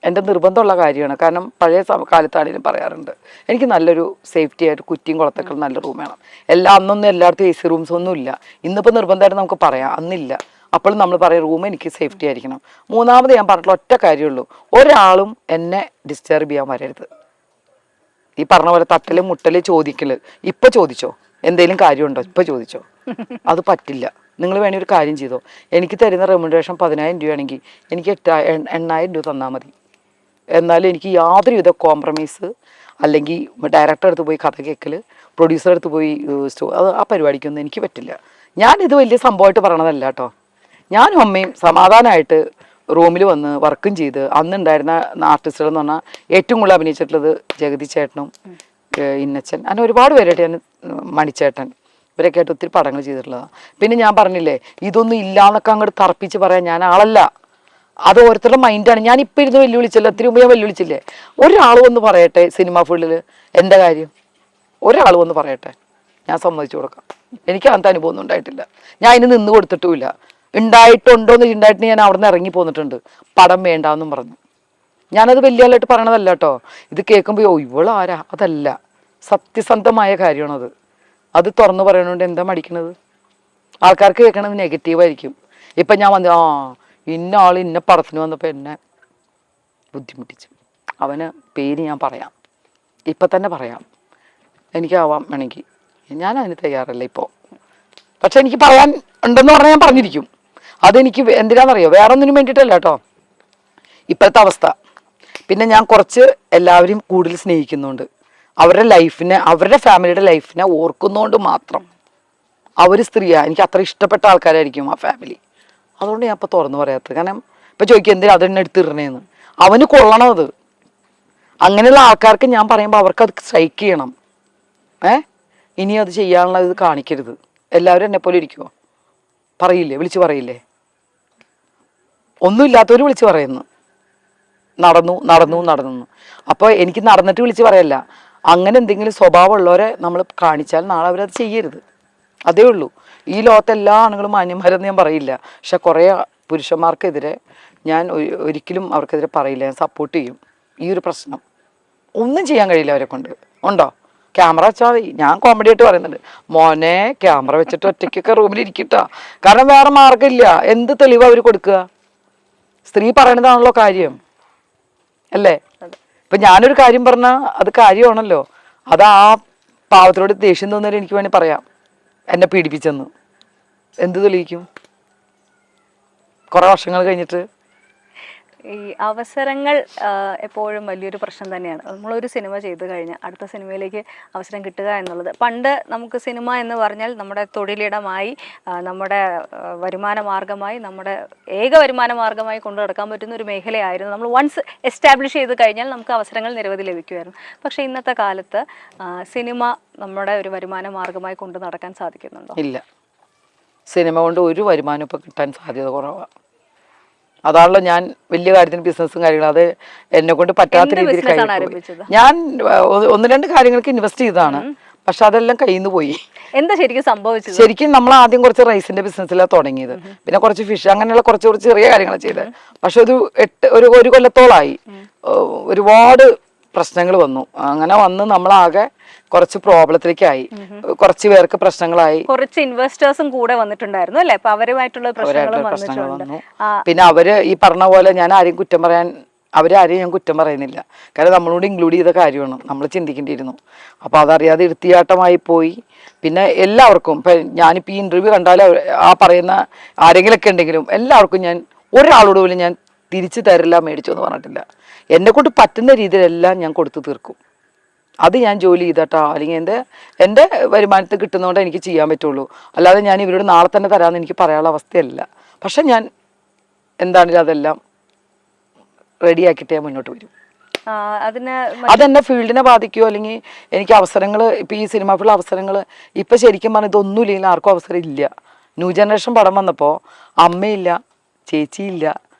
എൻ്റെ നിർബന്ധമുള്ള കാര്യമാണ്. കാരണം പഴയ കാലത്താണെങ്കിലും പറയാറുണ്ട് എനിക്ക് നല്ലൊരു സേഫ്റ്റി ആയിട്ട് കുറ്റിയും കുളത്തൊക്കെ നല്ല റൂം വേണം. അന്നൊന്നും എല്ലായിടത്തും AC റൂംസ് ഒന്നും ഇല്ല. ഇന്നിപ്പോൾ നിർബന്ധമായിട്ട് നമുക്ക് പറയാം, അന്നില്ല. അപ്പോൾ നമ്മൾ പറയും റൂം എനിക്ക് സേഫ്റ്റി ആയിരിക്കണം. മൂന്നാമത് ഞാൻ പറഞ്ഞിട്ടുള്ള ഒറ്റ കാര്യമുള്ളൂ, ഒരാളും എന്നെ ഡിസ്റ്റർബ് ചെയ്യാൻ വരരുത്. ഈ പറഞ്ഞ പോലെ തട്ടല് മുട്ടല് ചോദിക്കല് ഇപ്പൊ ചോദിച്ചോ, എന്തേലും കാര്യമുണ്ടോ ഇപ്പൊ ചോദിച്ചോ, അത് പറ്റില്ല. നിങ്ങൾ വേണേ ഒരു കാര്യം ചെയ്തോ, എനിക്ക് തരുന്ന റെമ്യൂണറേഷൻ 10,000 രൂപയാണെങ്കിൽ എനിക്ക് 8,000 രൂപ തന്നാൽ മതി. എന്നാലും എനിക്ക് യാതൊരുവിധ കോംപ്രമൈസ് അല്ലെങ്കിൽ ഡയറക്ടർ അടുത്ത് പോയി കഥ കേൾക്കൽ, പ്രൊഡ്യൂസർ അടുത്ത് പോയി ആ പരിപാടിക്കൊന്നും എനിക്ക് പറ്റില്ല. ഞാനിത് വലിയ സംഭവമായിട്ട് പറയണതല്ല കേട്ടോ. ഞാനും അമ്മയും സമാധാനമായിട്ട് റൂമിൽ വന്ന് വർക്കും ചെയ്ത് അന്നുണ്ടായിരുന്ന ആർട്ടിസ്റ്റുകൾ എന്ന് പറഞ്ഞാൽ ഏറ്റവും കൂടുതൽ അഭിനയിച്ചിട്ടുള്ളത് ജഗതി ചേട്ടനും ഇന്നച്ചൻ, അങ്ങനെ ഒരുപാട് പേരായിട്ട് ഞാൻ മണിച്ചേട്ടൻ ഇവരൊക്കെ ആയിട്ട് ഒത്തിരി പടങ്ങൾ ചെയ്തിട്ടുള്ളതാണ്. പിന്നെ ഞാൻ പറഞ്ഞില്ലേ ഇതൊന്നും ഇല്ലാന്നൊക്കെ അങ്ങോട്ട് തറപ്പിച്ച് പറയാൻ ഞാൻ ആളല്ല. അത് ഓരോരുത്തരുടെ മൈൻഡാണ്. ഞാൻ ഇപ്പം ഇരുന്ന് വെല്ലുവിളിച്ചില്ല, ഒത്തിരി മുമ്പ് ഞാൻ വെല്ലുവിളിച്ചില്ലേ. ഒരാൾ വന്ന് പറയട്ടെ സിനിമ ഫീൽഡിൽ എൻ്റെ കാര്യം, ഒരാൾ വന്ന് പറയട്ടെ, ഞാൻ സമ്മതിച്ചു കൊടുക്കാം. എനിക്ക് അങ്ങനത്തെ അനുഭവം ഒന്നും ഉണ്ടായിട്ടില്ല. ഞാൻ അതിന് നിന്ന് കൊടുത്തിട്ടുമില്ല. ഉണ്ടായിട്ടുണ്ടോന്ന് ഉണ്ടായിട്ട് ഞാൻ അവിടെ നിന്ന് ഇറങ്ങി പോന്നിട്ടുണ്ട്, പടം വേണ്ടാന്നും പറഞ്ഞു. ഞാനത് വലിയ ആളായിട്ട് പറയണതല്ല കേട്ടോ. ഇത് കേൾക്കുമ്പോൾ ഇവളാരാ, അതല്ല, സത്യസന്ധമായ കാര്യമാണത്. അത് തുറന്നു പറയണോണ്ട് എന്താ മടിക്കണത്? ആൾക്കാർക്ക് കേൾക്കണത് നെഗറ്റീവായിരിക്കും. ഇപ്പം ഞാൻ വന്ന് ഇന്ന ആൾ ഇന്ന പടത്തിന് വന്നപ്പോൾ എന്നെ ബുദ്ധിമുട്ടിച്ചു. അവന് പേര് ഞാൻ പറയാം, ഇപ്പം തന്നെ പറയാം, എനിക്കാവാം വേണമെങ്കിൽ. ഞാൻ അതിന് തയ്യാറല്ല ഇപ്പോൾ. പക്ഷെ എനിക്ക് പറയാൻ ഉണ്ടെന്ന് പറഞ്ഞാൽ ഞാൻ പറഞ്ഞിരിക്കും. അതെനിക്ക് എന്തിനാണെന്നറിയോ, വേറെ ഒന്നിനും വേണ്ടിയിട്ടല്ല കേട്ടോ. ഇപ്പോഴത്തെ അവസ്ഥ. പിന്നെ ഞാൻ കുറച്ച് എല്ലാവരെയും കൂടുതൽ സ്നേഹിക്കുന്നുണ്ട്. അവരുടെ ലൈഫിനെ, അവരുടെ ഫാമിലിയുടെ ലൈഫിനെ ഓർക്കുന്നതുകൊണ്ട് മാത്രം. അവർ സ്ത്രീയാ, എനിക്ക് അത്ര ഇഷ്ടപ്പെട്ട ആൾക്കാരായിരിക്കും ആ ഫാമിലി. അതുകൊണ്ട് ഞാൻ ഇപ്പം തുറന്നു പറയാത്തത്. കാരണം ഇപ്പം ചോദിക്കുക എന്തിനാ അതെന്നെ എടുത്തിടണേന്ന്. അവന് കൊള്ളണം അത്. അങ്ങനെയുള്ള ആൾക്കാർക്ക് ഞാൻ പറയുമ്പോൾ അവർക്ക് അത് സ്ട്രൈക്ക് ചെയ്യണം. ഇനി അത് ചെയ്യാനുള്ള ഇത് കാണിക്കരുത്. എല്ലാവരും എന്നെ പോലെ ഇരിക്കുമോ? പറയില്ലേ, വിളിച്ചു പറയില്ലേ? ഒന്നുമില്ലാത്തവർ വിളിച്ചു പറയുന്നു നടന്നു നടന്നു നടന്നു. അപ്പോൾ എനിക്ക് നടന്നിട്ട് വിളിച്ച് പറയല്ല, അങ്ങനെ എന്തെങ്കിലും സ്വഭാവമുള്ളവരെ നമ്മൾ കാണിച്ചാൽ നാളെ അവരത് ചെയ്യരുത്. അതേ ഉള്ളൂ. ഈ ലോകത്തെ എല്ലാ ആണുങ്ങളും മാന്യന്മാരെന്ന് ഞാൻ പറയില്ല. പക്ഷെ കുറേ പുരുഷന്മാർക്കെതിരെ ഞാൻ ഒരിക്കലും അവർക്കെതിരെ പറയില്ല. ഞാൻ സപ്പോർട്ട് ചെയ്യും. ഈ ഒരു പ്രശ്നം ഒന്നും ചെയ്യാൻ കഴിയില്ല അവരെ കൊണ്ട്. ഉണ്ടോ? ക്യാമറ വെച്ചാൽ മതി. ഞാൻ കോമഡി ആയിട്ട് പറയുന്നുണ്ട്, മോനെ ക്യാമറ വെച്ചിട്ട് ഒറ്റയ്ക്കൊക്കെ റൂമിൽ ഇരിക്കട്ടാ. കാരണം വേറെ മാർഗ്ഗമില്ല. എന്ത് തെളിവ് അവർ കൊടുക്കുക? സ്ത്രീ പറയണതാണല്ലോ കാര്യം, അല്ലേ? ഇപ്പൊ ഞാനൊരു കാര്യം പറഞ്ഞാൽ അത് കാര്യമാണല്ലോ. അത് ആ പാവത്തിനോട് ദേഷ്യം തോന്നിയാലും എനിക്ക് വേണമെങ്കിൽ പറയാം എന്നെ പീഡിപ്പിച്ചെന്ന്. എന്ത് തെളിയിക്കും കുറെ വർഷങ്ങൾ കഴിഞ്ഞിട്ട്? ഈ അവസരങ്ങൾ എപ്പോഴും വലിയൊരു പ്രശ്നം തന്നെയാണ്. നമ്മളൊരു സിനിമ ചെയ്തു കഴിഞ്ഞാൽ അടുത്ത സിനിമയിലേക്ക് അവസരം കിട്ടുക എന്നുള്ളത്, പണ്ട് നമുക്ക് സിനിമ എന്ന് പറഞ്ഞാൽ നമ്മുടെ തൊഴിലിടമായി, നമ്മുടെ വരുമാന മാർഗമായി, നമ്മുടെ ഏക വരുമാന മാർഗമായി കൊണ്ടു നടക്കാൻ പറ്റുന്ന ഒരു മേഖലയായിരുന്നു. നമ്മൾ വൺസ് എസ്റ്റാബ്ലിഷ് ചെയ്ത് കഴിഞ്ഞാൽ നമുക്ക് അവസരങ്ങൾ നിരവധി ലഭിക്കുമായിരുന്നു. പക്ഷേ ഇന്നത്തെ കാലത്ത് സിനിമ നമ്മുടെ ഒരു വരുമാന മാർഗമായി കൊണ്ടു നടക്കാൻ സാധിക്കുന്നുണ്ടോ? ഇല്ല. സിനിമ കൊണ്ട് ഒരു വരുമാനം ഇപ്പം കിട്ടാൻ സാധ്യത കുറവാണ്. അതാണല്ലോ ഞാൻ വലിയ കാര്യത്തിന് ബിസിനസ്സും കാര്യങ്ങളും അത് എന്നെ കൊണ്ട് പറ്റാത്ത രീതിയിൽ കഴിഞ്ഞു. ഞാൻ 1-2 കാര്യങ്ങൾക്ക് ഇൻവെസ്റ്റ് ചെയ്തതാണ്. പക്ഷെ അതെല്ലാം കയ്യിൽ നിന്ന് പോയി. എന്താ ശരിക്കും സംഭവിച്ചത്? ശരിക്കും നമ്മൾ ആദ്യം കുറച്ച് റൈസിന്റെ ബിസിനസ്സിലാണ് തുടങ്ങിയത്. പിന്നെ കുറച്ച് ഫിഷ്, അങ്ങനെയുള്ള കുറച്ച് ചെറിയ കാര്യങ്ങൾ ചെയ്തത്. പക്ഷെ ഒരു കൊല്ലത്തോളായി ഒരുപാട് പ്രശ്നങ്ങൾ വന്നു. അങ്ങനെ വന്ന് നമ്മളാകെ കുറച്ച് പ്രോബ്ലത്തിലേക്കായി. കുറച്ച് പേർക്ക് പ്രശ്നങ്ങളായി. കുറച്ച് ഇൻവെസ്റ്റേഴ്സും കൂടെ വന്നിട്ടുണ്ടായിരുന്നു അല്ലേ? അപ്പൊ അവരുമായിട്ടുള്ള പ്രശ്നങ്ങൾ വന്നു. പിന്നെ അവര് ഈ പറഞ്ഞ പോലെ ഞാൻ ആരെയും കുറ്റം പറയാൻ, അവരാരെയും ഞാൻ കുറ്റം പറയുന്നില്ല. കാരണം നമ്മളോട് ഇൻക്ലൂഡ് ചെയ്ത കാര്യമാണ്, നമ്മൾ ചിന്തിക്കേണ്ടിയിരുന്നു. അപ്പോൾ അതറിയാതെ എടുത്തിയാട്ടമായി പോയി. പിന്നെ എല്ലാവർക്കും ഇപ്പം ഞാനിപ്പോൾ ഈ ഇൻ്റർവ്യൂ കണ്ടാലും ആ പറയുന്ന ആരെങ്കിലൊക്കെ ഉണ്ടെങ്കിലും എല്ലാവർക്കും ഞാൻ ഒരാളോട് പോലും ഞാൻ തിരിച്ചു തരില്ല, മേടിച്ചു എന്ന് പറഞ്ഞിട്ടില്ല. എന്നെ കൊണ്ട് പറ്റുന്ന രീതിയിലെല്ലാം ഞാൻ കൊടുത്തു തീർക്കും. അത് ഞാൻ ജോലി ചെയ്തട്ടാ, അല്ലെങ്കിൽ എൻ്റെ വരുമാനത്തിൽ കിട്ടുന്നതുകൊണ്ട് എനിക്ക് ചെയ്യാൻ പറ്റുള്ളൂ. അല്ലാതെ ഞാൻ ഇവരോട് നാളെ തന്നെ തരാമെന്ന് എനിക്ക് പറയാനുള്ള അവസ്ഥയല്ല. പക്ഷെ ഞാൻ എന്താണെങ്കിലും അതെല്ലാം റെഡിയാക്കിയിട്ടേ മുന്നോട്ട് വരും. അതെന്നെ ഫീൽഡിനെ ബാധിക്കുമോ? അല്ലെങ്കിൽ എനിക്ക് അവസരങ്ങൾ, ഇപ്പം ഈ സിനിമ ഫീൽഡ് അവസരങ്ങൾ ഇപ്പം ശരിക്കും പറഞ്ഞാൽ ഇതൊന്നും ഇല്ലെങ്കിൽ ആർക്കും അവസരം ഇല്ല. ന്യൂ ജനറേഷൻ പടം വന്നപ്പോൾ അമ്മയില്ല, ചേച്ചിയില്ല,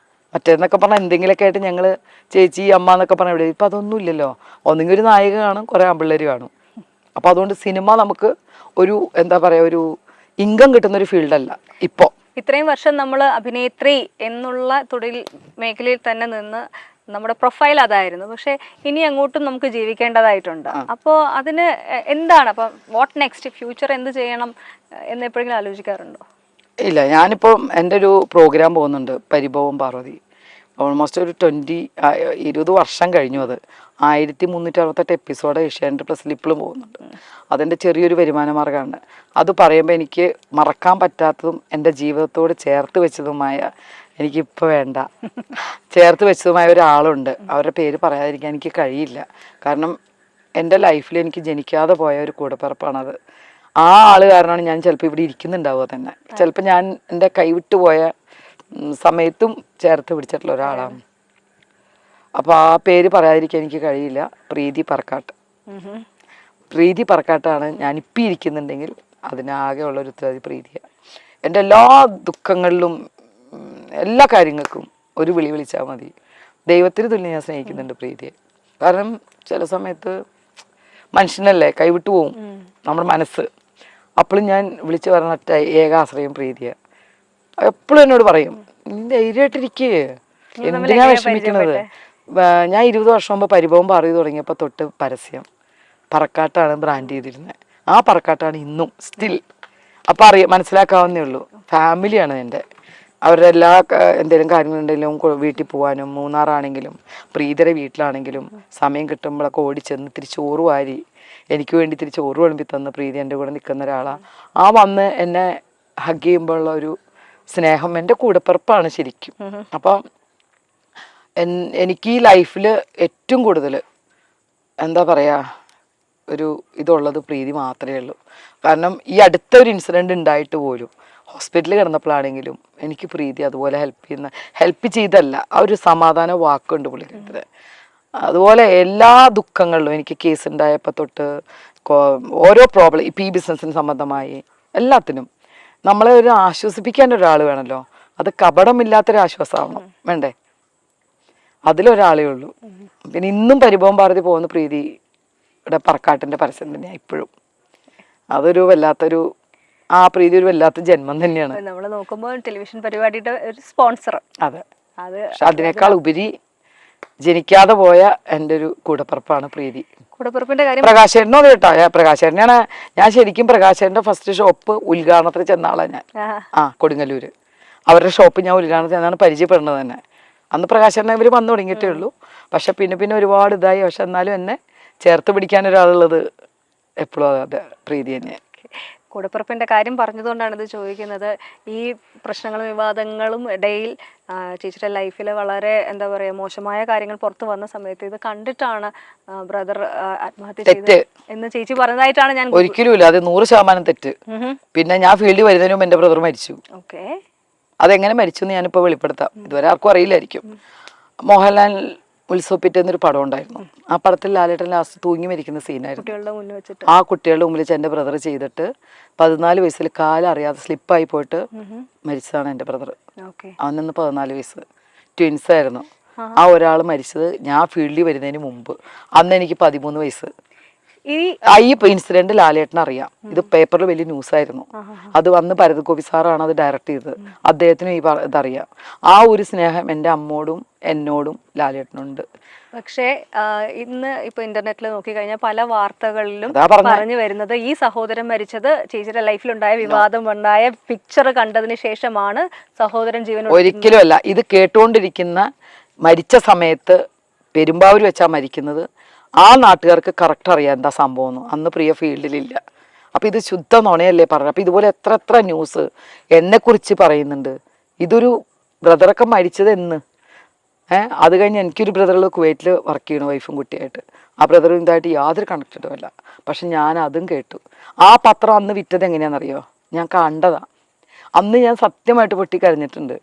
മറ്റേന്നൊക്കെ പറഞ്ഞാൽ എന്തെങ്കിലുമൊക്കെ ആയിട്ട് ഞങ്ങൾ ചേച്ചി അമ്മ എന്നൊക്കെ പറഞ്ഞാൽ ഇവിടെ. ഇപ്പം അതൊന്നും ഇല്ലല്ലോ. ഒന്നെങ്കിൽ ഒരു നായിക കാണും, കുറേ ആൺപിള്ളേർ കാണും. അപ്പം അതുകൊണ്ട് സിനിമ നമുക്ക് ഒരു എന്താ പറയുക, ഒരു ഇൻകം കിട്ടുന്നൊരു ഫീൽഡല്ല ഇപ്പോൾ. ഇത്രയും വർഷം നമ്മൾ അഭിനേത്രി എന്നുള്ള തൊഴിൽ മേഖലയിൽ തന്നെ നിന്ന് നമ്മുടെ പ്രൊഫൈൽ അതായിരുന്നു. പക്ഷെ ഇനി അങ്ങോട്ടും നമുക്ക് ജീവിക്കേണ്ടതായിട്ടുണ്ട്. അപ്പോൾ അതിന് എന്താണ്, അപ്പം വാട്ട് നെക്സ്റ്റ്, ഫ്യൂച്ചർ എന്ത് ചെയ്യണം എന്ന് എപ്പോഴെങ്കിലും ആലോചിക്കാറുണ്ടോ? ഇല്ല, ഞാനിപ്പം എൻ്റെ ഒരു പ്രോഗ്രാം പോകുന്നുണ്ട്, പരിഭവം പാർവതി. ഓൾമോസ്റ്റ് ഒരു 20 വർഷം കഴിഞ്ഞു. അത് 1368 എപ്പിസോഡ് ഏഷ്യാനെറ്റ് പ്ലസ് ലിപ്പിലും പോകുന്നുണ്ട്. അതിൻ്റെ ചെറിയൊരു വരുമാന മാർഗ്ഗമാണ്. അത് പറയുമ്പോൾ എനിക്ക് മറക്കാൻ പറ്റാത്തതും എൻ്റെ ജീവിതത്തോട് ചേർത്ത് വെച്ചതുമായ, എനിക്കിപ്പോൾ വേണ്ട, ചേർത്ത് വെച്ചതുമായ ഒരാളുണ്ട്. അവരുടെ പേര് പറയാതിരിക്കാൻ എനിക്ക് കഴിയില്ല. കാരണം എൻ്റെ ലൈഫിൽ എനിക്ക് ജനിക്കാതെ പോയ ഒരു കൂടപ്പിറപ്പാണത്. ആ ആള് കാരണമാണ് ഞാൻ ചിലപ്പോൾ ഇവിടെ ഇരിക്കുന്നുണ്ടാവുക തന്നെ. ചിലപ്പോൾ ഞാൻ എൻ്റെ കൈവിട്ടു പോയ സമയത്തും ചേർത്ത് പിടിച്ചിട്ടുള്ള ഒരാളാണ്. അപ്പോൾ ആ പേര് പറയാതിരിക്കാൻ എനിക്ക് കഴിയില്ല. പ്രീതി പറക്കാട്ട്. പ്രീതി പറക്കാട്ടാണ് ഞാനിപ്പോൾ ഇരിക്കുന്നുണ്ടെങ്കിൽ അതിനാകെ ഉള്ളൊരു ഉത്തരവാദി പ്രീതിയാണ്. എൻ്റെ എല്ലാ ദുഃഖങ്ങളിലും എല്ലാ കാര്യങ്ങൾക്കും ഒരു വിളി വിളിച്ചാൽ മതി. ദൈവത്തിന് തുല്യം ഞാൻ സ്നേഹിക്കുന്നുണ്ട് പ്രീതിയെ. കാരണം ചില സമയത്ത് മനുഷ്യനല്ലേ, കൈവിട്ടു പോവും നമ്മുടെ മനസ്സ്. അപ്പോഴും ഞാൻ വിളിച്ചു പറഞ്ഞ ഏകാശ്രയം പ്രീതിയാണ്. എപ്പോഴും എന്നോട് പറയും, നീ ധൈര്യമായിട്ടിരിക്കേ, എന്തിനാ വിഷമിക്കണത്. ഞാൻ 20 വർഷം മുമ്പ് പരിഭവം പാർവതി തുടങ്ങിയപ്പോൾ തൊട്ട് പരസ്യം പറക്കാട്ടാണ് ബ്രാൻഡ് ചെയ്തിരുന്നത്. ആ പറക്കാട്ടാണ് ഇന്നും സ്റ്റിൽ. അപ്പം മനസ്സിലാക്കാവുന്നേ ഉള്ളൂ. ഫാമിലിയാണ് എൻ്റെ. അവരുടെ എല്ലാ എന്തെങ്കിലും കാര്യങ്ങളുണ്ടെങ്കിലും വീട്ടിൽ പോകാനും, മൂന്നാറാണെങ്കിലും പ്രീതിയുടെ വീട്ടിലാണെങ്കിലും സമയം കിട്ടുമ്പോഴൊക്കെ ഓടിച്ചെന്ന് തിരിച്ച് ചോറ് വാരി എനിക്ക് വേണ്ടി തിരിച്ച് ചോറ് വിളമ്പി തന്ന പ്രീതി എൻ്റെ കൂടെ നിൽക്കുന്ന ഒരാളാണ്. ആ വന്ന് എന്നെ ഹഗ് ചെയ്യുമ്പോഴുള്ള ഒരു സ്നേഹം എൻ്റെ കൂടപ്പിറപ്പാണ് ശരിക്കും. അപ്പം എനിക്ക് ഈ ലൈഫിൽ ഏറ്റവും കൂടുതൽ എന്താ പറയുക ഒരു ഇതുള്ളത് പ്രീതി മാത്രമേ ഉള്ളൂ. കാരണം ഈ അടുത്തൊരു ഇൻസിഡൻറ്റ് ഉണ്ടായിട്ട് പോലും ഹോസ്പിറ്റലിൽ കിടന്നപ്പോഴാണെങ്കിലും എനിക്ക് പ്രീതി അതുപോലെ ഹെൽപ്പ് ചെയ്തല്ല, ആ ഒരു സമാധാന വാക്കുണ്ട് പുള്ളിക്കാരത്തിൽ. അതുപോലെ എല്ലാ ദുഃഖങ്ങളിലും എനിക്ക് കേസ് ഉണ്ടായപ്പോൾ തൊട്ട് ഓരോ പ്രോബ്ലം ഇപ്പം ഈ ബിസിനസ്സിന് സംബന്ധമായി എല്ലാത്തിനും നമ്മളെ ഒരു ആശ്വസിപ്പിക്കാൻ ഒരാൾ വേണമല്ലോ. അത് കപടമില്ലാത്തൊരു ആശ്വാസമാവണം, വേണ്ടേ? അതിലൊരാളേ ഉള്ളൂ. പിന്നെ ഇന്നും പരിഭവം ഭാരതി പോകുന്ന പ്രീതിയുടെ പറക്കാട്ടിൻ്റെ പരസ്യം തന്നെയാണ് ഇപ്പോഴും. അതൊരു വല്ലാത്തൊരു ആ പ്രീതി ഒരു വല്ലാത്ത ജന്മം തന്നെയാണ്. നമ്മൾ നോക്കുമ്പോൾ ടെലിവിഷൻ പരിപാടിയുടെ ഒരു സ്പോൺസർ. അതെ, പക്ഷെ അതിനേക്കാൾ ഉപരി ജനിക്കാതെ പോയ എൻ്റെ ഒരു കൂടപ്പിറപ്പാണ് പ്രീതി. കൂടപ്പിറപ്പിന്റെ കാര്യം പ്രകാശേട്ടനോ കേട്ടോ, പ്രകാശേട്ടനാണ്. ഞാൻ ശരിക്കും പ്രകാശേട്ടൻ്റെ ഫസ്റ്റ് ഷോപ്പ് ഉദ്ഘാടനത്തിന് ചെന്ന ആളാണ് ഞാൻ. കൊടുങ്ങല്ലൂര് അവരുടെ ഷോപ്പ് ഞാൻ ഉദ്ഘാടനത്തിന് ചെന്നാണ് പരിചയപ്പെടുന്നത് തന്നെ. അന്ന് പ്രകാശേട്ടനെ ഇവർ വന്നു തുടങ്ങിയിട്ടേ ഉള്ളൂ. പക്ഷെ പിന്നെ ഒരുപാട് ഇതായി. പക്ഷെ എന്നാലും എന്നെ ചേർത്ത് പിടിക്കാൻ ഒരാളുള്ളത് എപ്പോഴും അതെ പ്രീതി തന്നെയാണ്. കൂടപ്പിറപ്പിന്റെ കാര്യം പറഞ്ഞതുകൊണ്ടാണ് ഇത് ചോദിക്കുന്നത്. ഈ പ്രശ്നങ്ങളും വിവാദങ്ങളും ഇടയിൽ ചേച്ചിയുടെ ലൈഫിൽ വളരെ എന്താ പറയുക മോശമായ കാര്യങ്ങൾ പുറത്തു വന്ന സമയത്ത് ഇത് കണ്ടിട്ടാണ് ബ്രദർ ആത്മഹത്യ ചെയ്തത് എന്ന് ചേച്ചി പറഞ്ഞതായിട്ടാണ് ഞാൻ. ഒരിക്കലും ഇല്ല, അത് 100% തെറ്റ്. പിന്നെ ഞാൻ ഫീൽഡിൽ വരുന്നതിന് മുമ്പ് എൻ്റെ ബ്രദർ മരിച്ചു. ഓക്കെ, അതെങ്ങനെ മരിച്ചു എന്ന് ഞാനിപ്പോൾ വെളിപ്പെടുത്താം. ഇതുവരെ ആർക്കും അറിയില്ലായിരിക്കും. മോഹൻലാൽ ഉത്സവപ്പിറ്റ് എന്നൊരു പടം ഉണ്ടായിരുന്നു. ആ പടത്തിൽ ലാലേട്ടൻ ലാസ്റ്റ് തൂങ്ങി മരിക്കുന്ന സീനായിരുന്നു. ആ കുട്ടികളുടെ മുമ്പിൽ വെച്ച് എൻ്റെ ബ്രദർ ചെയ്തിട്ട് 14 വയസ്സിൽ കാലറിയാതെ സ്ലിപ്പായി പോയിട്ട് മരിച്ചതാണ് എൻ്റെ ബ്രദർ. അന്ന് 14 വയസ്സ്, ട്വിൻസ് ആയിരുന്നു. ആ ഒരാൾ മരിച്ചത് ഞാൻ ഫീൽഡിൽ വരുന്നതിന് മുമ്പ്. അന്ന് എനിക്ക് 13 വയസ്സ്. ഈ ഇൻസിഡന്റ് ലാലേട്ടന് അറിയാം. ഇത് പേപ്പറിൽ വലിയ ന്യൂസായിരുന്നു. അത് വന്ന് ഭരത് ഗോപി സാറാണ് അത് ഡയറക്റ്റ് ചെയ്തത്. അദ്ദേഹത്തിനും ഇതറിയാം. ആ ഒരു സ്നേഹം എൻ്റെ അമ്മോടും എന്നോടും ലാലേട്ടനുണ്ട്. പക്ഷേ ഇന്ന് ഇപ്പൊ ഇന്റർനെറ്റിൽ നോക്കിക്കഴിഞ്ഞാൽ പല വാർത്തകളിലും പറഞ്ഞു വരുന്നത് ഈ സഹോദരൻ മരിച്ചത് ചേച്ചിയുടെ ലൈഫിലുണ്ടായ വിവാദം ഉണ്ടായ പിക്ചർ കണ്ടതിന് ശേഷമാണ് സഹോദരൻ ജീവൻ. ഒരിക്കലും അല്ല. ഇത് കേട്ടുകൊണ്ടിരിക്കുന്ന മരിച്ച സമയത്ത് പെരുമ്പാവൂർ വെച്ചാ മരിക്കുന്നത്. ആ നാട്ടുകാർക്ക് കറക്റ്റ് അറിയാം എന്താ സംഭവം. അന്ന് പ്രിയ ഫീൽഡിലില്ല. അപ്പം ഇത് ശുദ്ധ നുണയല്ലേ പറഞ്ഞത്. അപ്പം ഇതുപോലെ എത്ര ന്യൂസ് എന്നെക്കുറിച്ച് പറയുന്നുണ്ട്. ഇതൊരു ബ്രദറൊക്കെ മരിച്ചത് എന്ന് അത് കഴിഞ്ഞ് എനിക്കൊരു ബ്രദറുള്ള കുവൈറ്റിൽ വർക്ക് ചെയ്യണം വൈഫും കുട്ടിയായിട്ട്. ആ ബ്രദറും ഇതായിട്ട് യാതൊരു കണക്റ്റഡും അല്ല. പക്ഷെ ഞാൻ അതും കേട്ടു. ആ പത്രം അന്ന് വിറ്റത് എങ്ങനെയാണെന്നറിയോ? ഞാൻ കണ്ടതാ. അന്ന് ഞാൻ സത്യമായിട്ട് പൊട്ടിക്കരഞ്ഞിട്ടുണ്ട്.